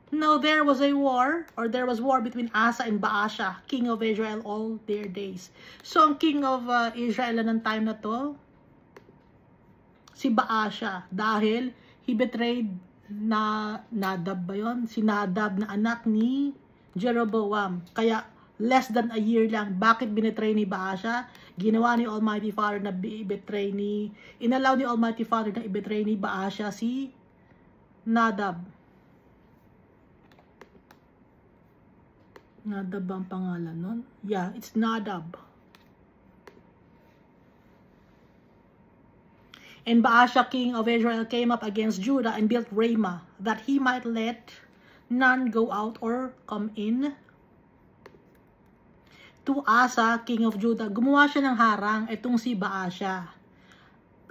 Now there was war between Asa and Baasha, king of Israel, all their days. So ang king of Israel ng time na to, si Baasha, dahil he betrayed Nadab ba yun? Si Nadab na anak ni Jeroboam. Kaya less than a year lang. Bakit binetray ni Baasha? Ginawa ni Almighty Father na inalaw ni Almighty Father na i-betray ni Baasha si Nadab. Nadab ba ang pangalan nun? Yeah, it's Nadab. And Baasha, king of Israel, came up against Judah and built Ramah, that he might let none go out or come in. To Asa, king of Judah, gumawa siya ng harang, itong si Baasha.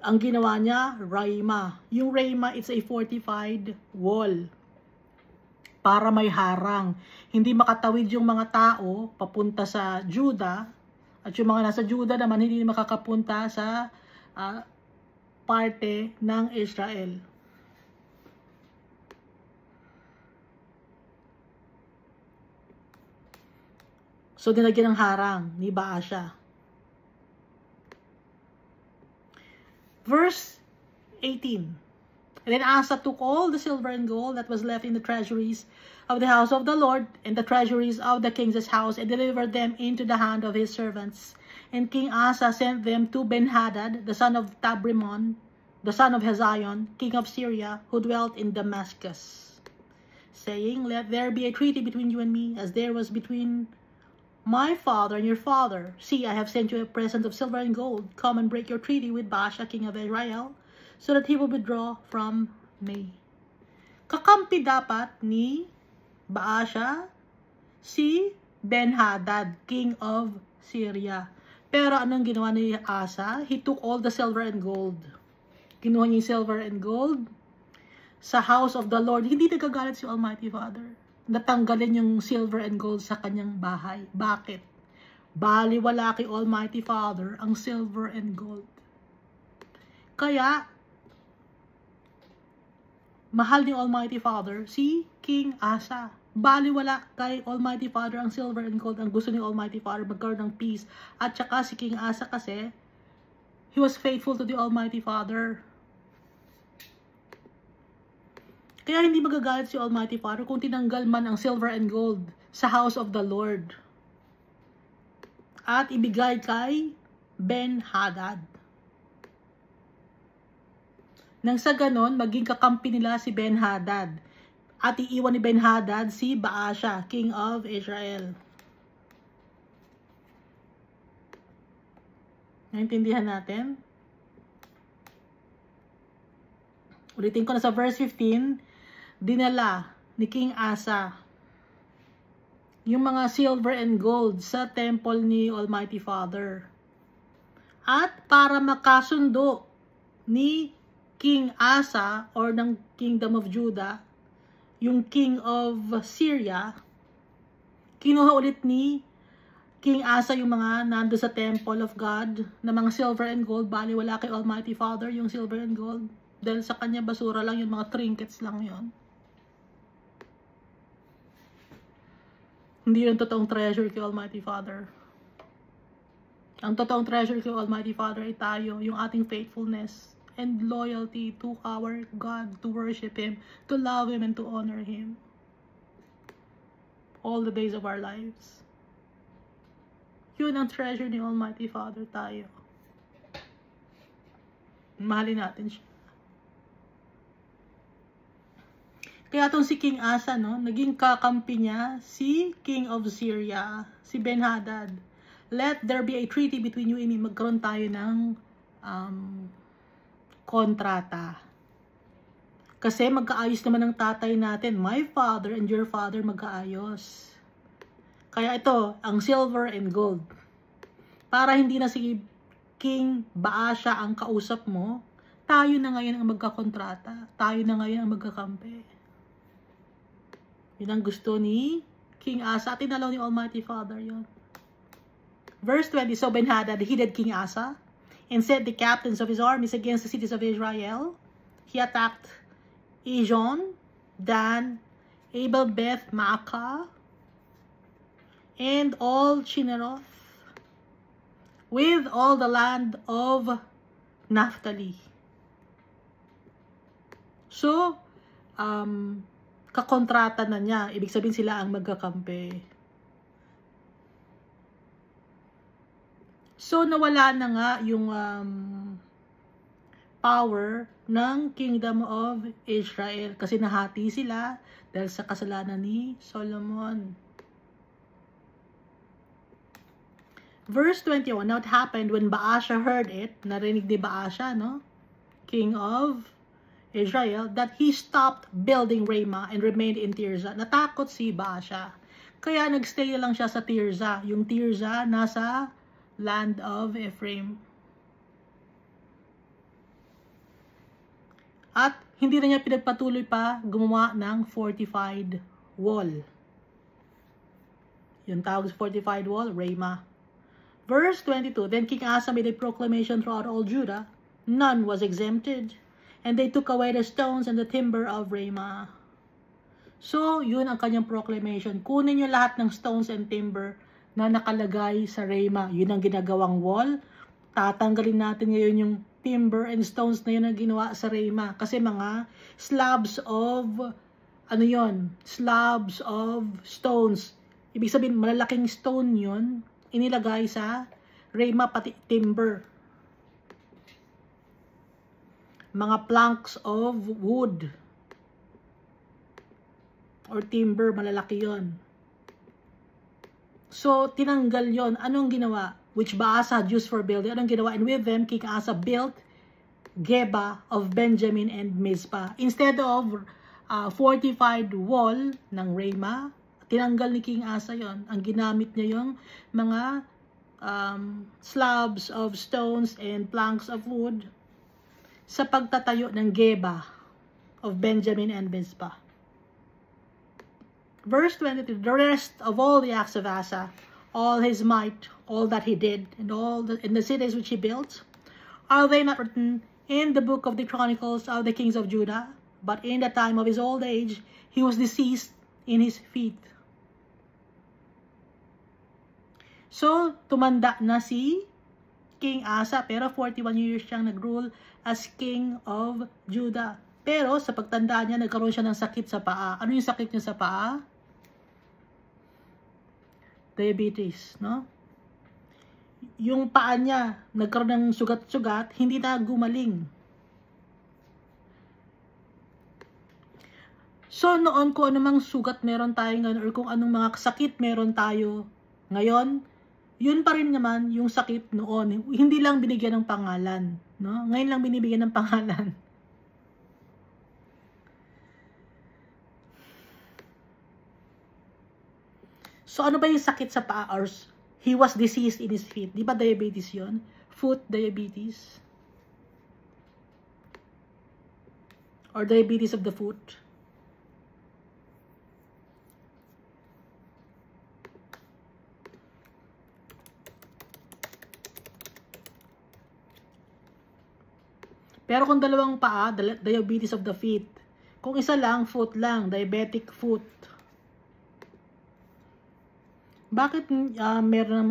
Ang ginawa niya, Ramah. Yung Ramah, it's a fortified wall. Para may harang. Hindi makatawid yung mga tao papunta sa Judah. At yung mga nasa Judah naman, hindi makakapunta sa parte ng Israel. So, dinagyan ng harang ni Baasha. Verse 18. And then Asa took all the silver and gold that was left in the treasuries of the house of the Lord and the treasuries of the king's house and delivered them into the hand of his servants. And King Asa sent them to Ben-Hadad, the son of Tabrimon, the son of Hezion, king of Syria, who dwelt in Damascus. saying, let there be a treaty between you and me, as there was between my father and your father. See, I have sent you a present of silver and gold. Come and break your treaty with Baasha, king of Israel, so that he will withdraw from me. Kakampi dapat ni Baasha si Ben-Hadad, king of Syria. Pero anong ginawa ni Asa? He took all the silver and gold. Kinuha niya yung silver and gold sa house of the Lord. Hindi nagagalit si Almighty Father. Natanggalin yung silver and gold sa kanyang bahay. Bakit? Baliwala kay Almighty Father ang silver and gold. Kaya, mahal ni Almighty Father si King Asa. Baliwala kay Almighty Father ang silver and gold. Ang gusto ni Almighty Father magkaroon ng peace. At saka si King Asa kasi, he was faithful to the Almighty Father. Kaya hindi magagalit si Almighty Father kung tinanggal man ang silver and gold sa house of the Lord. At ibigay kay Ben-Hadad. Nang sa ganon, maging kakampi nila si Ben-Hadad. At iiwan ni Ben-Hadad si Baasha, king of Israel. Naintindihan natin? Ulitin ko na sa verse 15, dinala ni King Asa yung mga silver and gold sa temple ni Almighty Father. At para makasundo ni King Asa or ng Kingdom of Judah, yung King of Syria, kinuha ulit ni King Asa yung mga nando sa temple of God na mga silver and gold. Bali wala kay Almighty Father yung silver and gold. Dahil sa kanya basura lang yung mga trinkets lang yon. Hindi yung totoong treasure kay Almighty Father. Ang totoong treasure kay Almighty Father ay tayo, yung ating faithfulness and loyalty to our God, to worship Him, to love Him, and to honor Him all the days of our lives. Yun ang treasure ni Almighty Father, tayo. Mahalin natin siya. Kaya itong si King Asa, no, naging kakampi niya si King of Syria, si Ben-Hadad. Let there be a treaty between you and me. Magkaroon tayo ng kontrata. Kasi magkaayos naman ng tatay natin. My father and your father magkaayos. Kaya ito, ang silver and gold. Para hindi na si King Baasha ang kausap mo, tayo na ngayon ang magkakontrata. Tayo na ngayon ang magkakampi. Yun ang gusto ni King Asa. At tinalaw ni Almighty Father yun. Verse 20, so Ben-Hadad heeded King Asa and set the captains of his armies against the cities of Israel. He attacked Ijon, Dan, Abel-Beth-Maacah, and all Chinneroth, with all the land of Naphtali. So, kakontrata na niya. Ibig sabihin sila ang magkakampi. So, nawala na nga yung power ng Kingdom of Israel. Kasi nahati sila dahil sa kasalanan ni Solomon. Verse 21, now it happened when Baasha heard it, narinig ni Baasha, no? King of Israel, that he stopped building Ramah and remained in Tirzah. Natakot si Baasha. Kaya nagstay lang siya sa Tirzah. Yung Tirzah nasa land of Ephraim. At hindi na niya pinagpatuloy pa gumawa ng fortified wall. Yung tawag sa fortified wall, Ramah. Verse 22, then King Asa made a proclamation throughout all Judah. None was exempted. And they took away the stones and the timber of Ramah. So, yun ang kanyang proclamation. Kunin nyo lahat ng stones and timber na nakalagay sa Ramah. Yun ang ginagawang wall. Tatanggalin natin ngayon yung timber and stones na yun ang ginawa sa Ramah. Kasi mga slabs of, ano yun? Slabs of stones. Ibig sabihin, malalaking stone yun. Inilagay sa Ramah pati timber. Mga planks of wood. or timber, malalaki yon. So, tinanggal yon. Anong ginawa? Which Baasa had used for building. Anong ginawa? And with them, King Asa built Geba of Benjamin and Mizpah. Instead of fortified wall ng Ramah, tinanggal ni King Asa yon. Ang ginamit niya yung mga slabs of stones and planks of wood sa pagtatayo ng Geba of Benjamin and Mizpah. Verse 22, the rest of all the acts of Asa, all his might, all that he did, and in the cities which he built, are they not written in the book of the Chronicles of the kings of Judah? But in the time of his old age, he was deceased in his feet. So, tumanda na si King Asa, pero 41 years siyang nag-rule as king of Judah. Pero, sa pagtanda niya, nagkaroon siya ng sakit sa paa. Ano yung sakit niya sa paa? Diabetes, no? Yung paa niya, nagkaroon ng sugat-sugat, hindi na gumaling. So, noon, kung anumang sugat meron tayo ngayon, or kung anong mga sakit meron tayo ngayon, yun pa rin naman yung sakit noon. Hindi lang binigyan ng pangalan, no? Ngayon lang binibigyan ng pangalan. So, ano ba yung sakit sa paa? Or he was diseased in his feet. Di ba diabetes yun? Foot diabetes. Or diabetes of the foot. Pero kung dalawang paa, diabetes of the feet. Kung isa lang, foot lang, diabetic foot. Bakit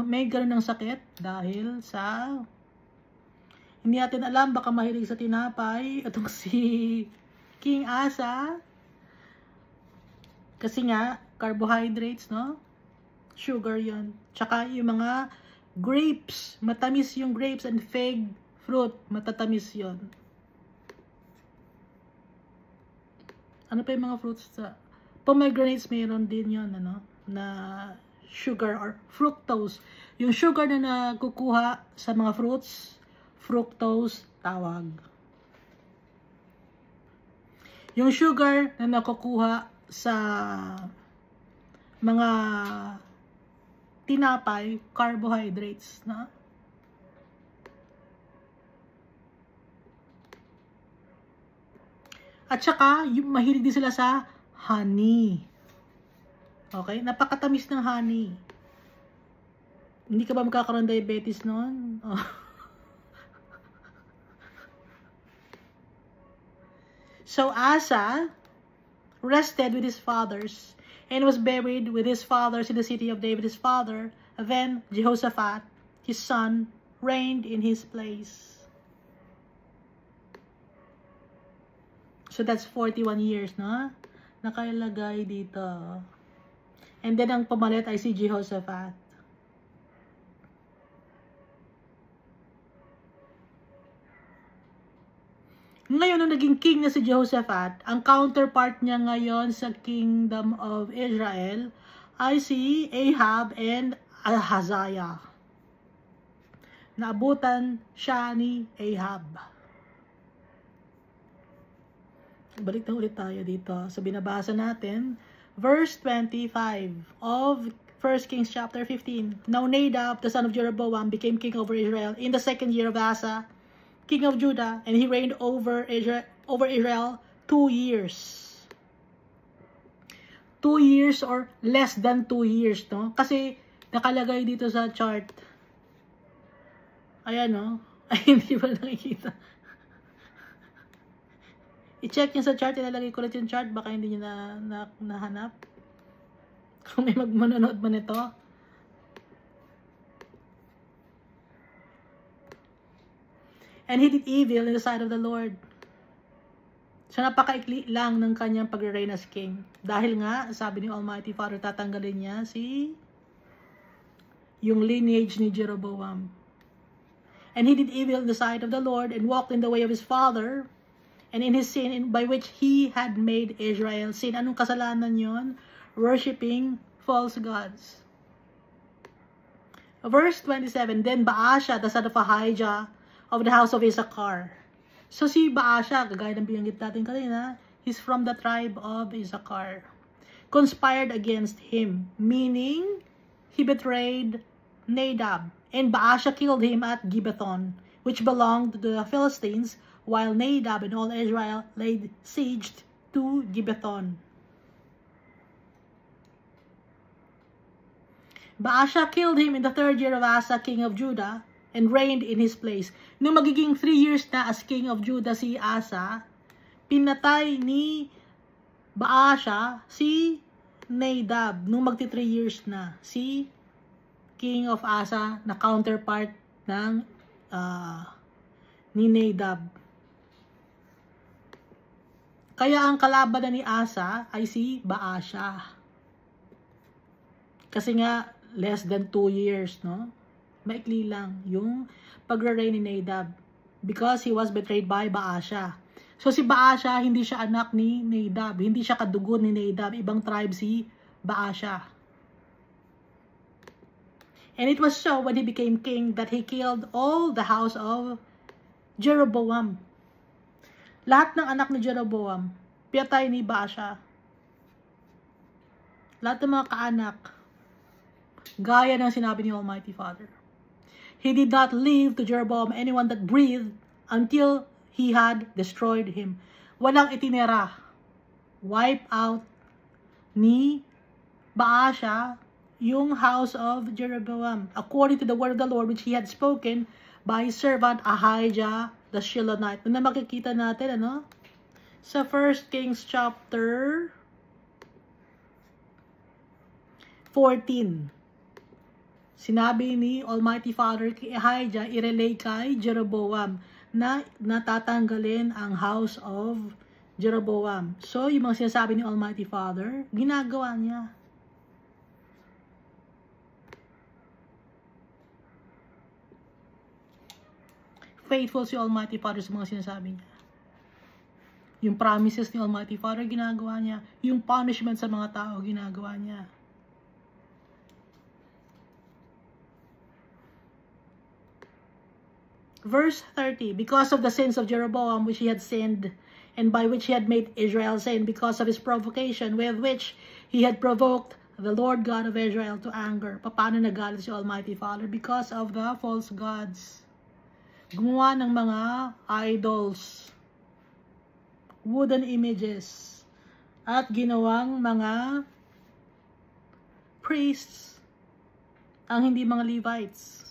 may gano'n ng sakit? Dahil sa hindi natin alam, baka mahilig sa tinapay. Itong si King Asa. Kasi nga, carbohydrates, no? Sugar yon. Tsaka yung mga grapes. Matamis yung grapes and fig fruit. Matatamis yon. Ano pa yung mga fruits? Pomegranates mayroon din yon, ano? Na sugar or fructose. Yung sugar na nakukuha sa mga fruits, fructose tawag. Yung sugar na nakukuha sa mga tinapay, carbohydrates, na? At saka, mahilig din sila sa honey. Okay? Napakatamis ng honey. Hindi ka ba magkakaroon diabetes noon? Oh. So, Asa rested with his fathers and was buried with his fathers in the city of David his father. Then, Jehoshaphat, his son, reigned in his place. So, that's 41 years, no? Nakalagay dito. And then, ang pumalit ay si Jehoshaphat. Ngayon, nung naging king na si Jehoshaphat, ang counterpart niya ngayon sa kingdom of Israel ay si Ahab and Ahaziah. Naabutan siya ni Ahab. Balik na ulit tayo dito. So, binabasa natin, verse 25 of 1 Kings chapter 15. Now Nadab, the son of Jeroboam, became king over Israel in the 2nd year of Asa, king of Judah, and he reigned over Israel 2 years. 2 years or less than 2 years, no? Kasi nakalagay dito sa chart. Ayan, no? Ay, hindi ba nakikita? I-check nyo sa chart, ilalagay ko ulit yung chart, baka hindi nyo nahanap. Kung may manonood man ito. And he did evil in the sight of the Lord. So, napakaikli lang ng kanyang pag-reign as king. Dahil nga, sabi ni Almighty Father, tatanggalin niya yung lineage ni Jeroboam. And he did evil in the sight of the Lord and walked in the way of his father and in his sin by which he had made Israel sin. Anong kasalanan yon? Worshipping false gods. Verse 27, then Baasha, the son of Ahijah, of the house of Issachar. So si Baasha, kagaya ng binanggit natin kanina, he's from the tribe of Issachar. Conspired against him, meaning he betrayed Nadab, and Baasha killed him at Gibbethon, which belonged to the Philistines, while Nadab and all Israel laid siege to Gibbethon. Baasha killed him in the 3rd year of Asa, king of Judah, and reigned in his place. Nung magiging 3 years na as king of Judah si Asa, pinatay ni Baasha si Nadab. Nung magti 3 years na, si king of Asa na counterpart ng ni Nadab. Kaya ang kalaban ni Asa ay si Baasha. Kasi nga, less than 2 years, no? Maikli lang yung pagre-reign ni Nadab because he was betrayed by Baasha. So si Baasha, hindi siya anak ni Nadab, hindi siya kadugo ni Nadab, ibang tribe si Baasha. And it was so when he became king that he killed all the house of Jeroboam. Lahat ng anak ni Jeroboam, pinatay ni Baasha. Lahat ng mga kaanak, gaya ng sinabi ni Almighty Father. He did not leave to Jeroboam anyone that breathed until he had destroyed him. Walang itinera. Wipe out ni Baasha yung house of Jeroboam, according to the word of the Lord which he had spoken by his servant Ahijah the Shilonite. Na makikita natin, ano? Sa 1 Kings chapter 14. Sinabi ni Almighty Father kay Ahijah, i-relay kay Jeroboam na natatanggalin ang house of Jeroboam. So, yung mga sinasabi ni Almighty Father, ginagawa niya. Faithful si Almighty Father sa mga sinasabi niya. Yung promises ni Almighty Father, ginagawa niya. Yung punishment sa mga tao, ginagawa niya. Verse 30, because of the sins of Jeroboam which he had sinned, and by which he had made Israel sin, because of his provocation with which he had provoked the Lord God of Israel to anger. Paano nagalit si Almighty Father? Because of the false gods. Gumawa ng mga idols, wooden images, at ginawang mga priests, ang hindi mga Levites.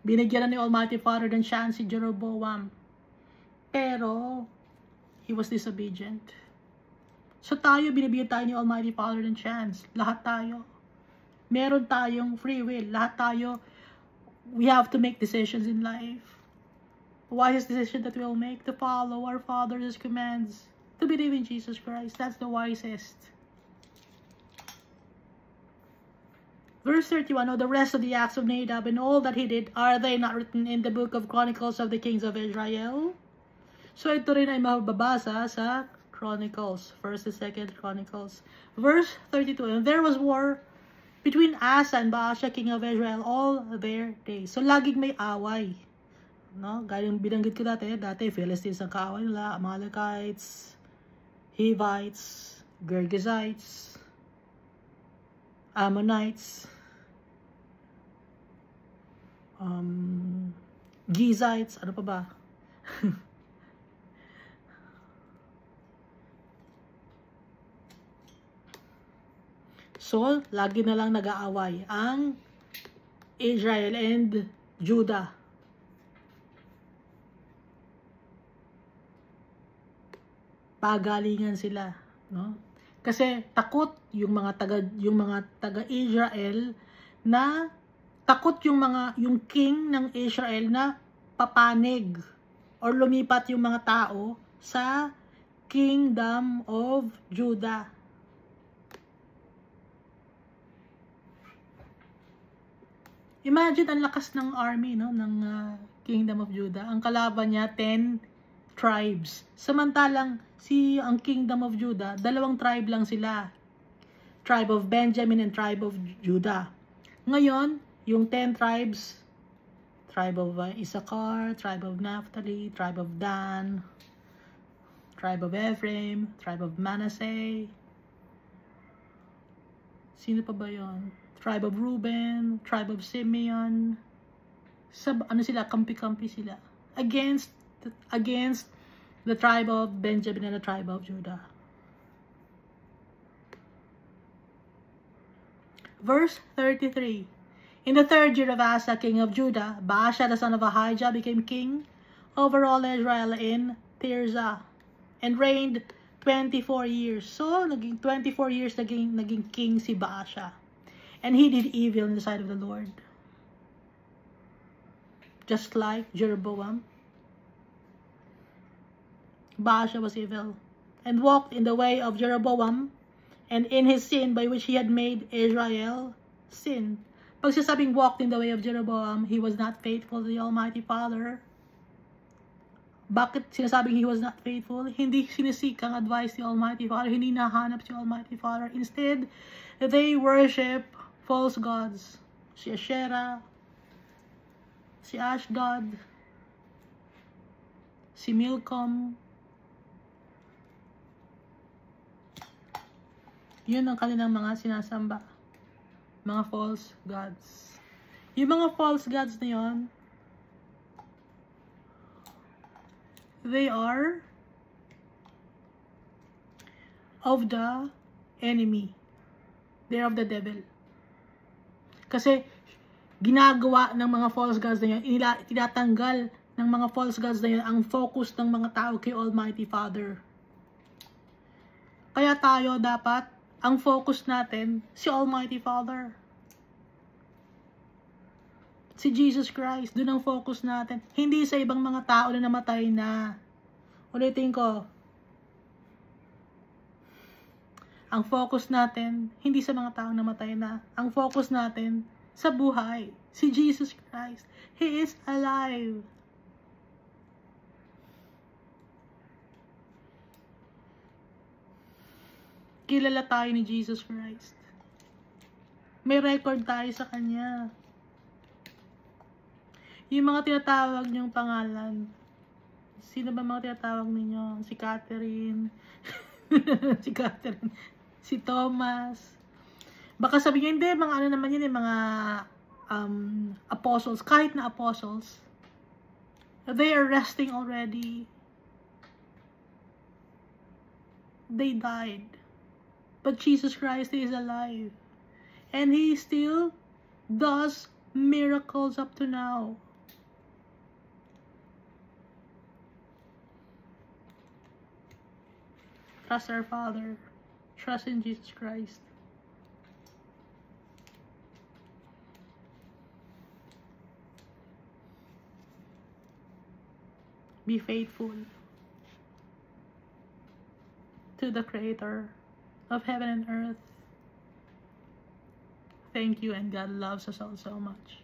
Binigyan na ni Almighty Father ng chance si Jeroboam. Pero, he was disobedient. So tayo, binibigyan tayo ni Almighty Father ng chance. Lahat tayo. Meron tayong free will. Lahat tayo, we have to make decisions in life. The wisest decision that we'll make, to follow our Father's commands. To believe in Jesus Christ. That's the wisest. Verse 31, the rest of the acts of Nadab and all that he did, are they not written in the book of Chronicles of the kings of Israel? So ito rin ay mababasa sa Chronicles, 1st and 2nd Chronicles. Verse 32, and there was war between Asa and Baasha, king of Israel, all their days. So laging may away. No? Gaya yung binanggit ko dati Philistines ang kaaway nila, Amalekites, Hivites, Girgazites, Ammonites, Gizites, ano pa ba? So, lagi na lang nag-aaway ang Israel and Judah. Pagalingan sila, no? Kasi takot yung mga taga-Israel na yung king ng Israel na papanig or lumipat yung mga tao sa kingdom of Judah. Imagine ang lakas ng army, no, ng Kingdom of Judah. Ang kalaban niya 10 tribes. Samantalang ang Kingdom of Judah, 2 tribe lang sila. Tribe of Benjamin and tribe of Judah. Ngayon, yung 10 tribes, tribe of Issachar, tribe of Naphtali, tribe of Dan, tribe of Ephraim, tribe of Manasseh. Sino pa ba yun? Tribe of Reuben, tribe of Simeon. Ano sila? Kampi-kampi sila. Against the tribe of Benjamin and the tribe of Judah. Verse 33. In the 3rd year of Asa, king of Judah, Baasha the son of Ahijah became king over all Israel in Tirzah and reigned 24 years. So, naging 24 years naging king si Baasha. And he did evil in the sight of the Lord. Just like Jeroboam. Baasha was evil and walked in the way of Jeroboam and in his sin by which he had made Israel sin. Pag sinasabing walked in the way of Jeroboam, he was not faithful to the Almighty Father. Bakit sinasabing he was not faithful? Hindi sinisik ang advice ni Almighty Father. Hindi nahanap si Almighty Father. Instead, they worship false gods. Si Asherah, si Ashdod, si Milcom. Yun ang kanilang mga sinasamba. Mga false gods. Yung mga false gods na yun, they are of the enemy. They're of the devil. Kasi ginagawa ng mga false gods na yun, tinatanggal ng mga false gods na yun ang focus ng mga tao kay Almighty Father. Kaya tayo dapat, ang focus natin, si Almighty Father. Si Jesus Christ, doon ang focus natin. Hindi sa ibang mga tao na namatay na. Ulitin ko, ang focus natin, hindi sa mga taong namatay na. Ang focus natin, sa buhay. Si Jesus Christ. He is alive. Kilala tayo ni Jesus Christ. May record tayo sa Kanya. Yung mga tinatawag niyong pangalan, sino ba mga tinatawag ninyo? Si Catherine, si Catherine, si Thomas. Baka sabihin, hindi, mga ano naman yun, mga apostles, kahit na apostles, they are resting already. They died. But Jesus Christ is alive. And He still does miracles up to now. Trust our Father. Trust in Jesus Christ. Be faithful to the Creator of heaven and earth. Thank you, and God loves us all so much.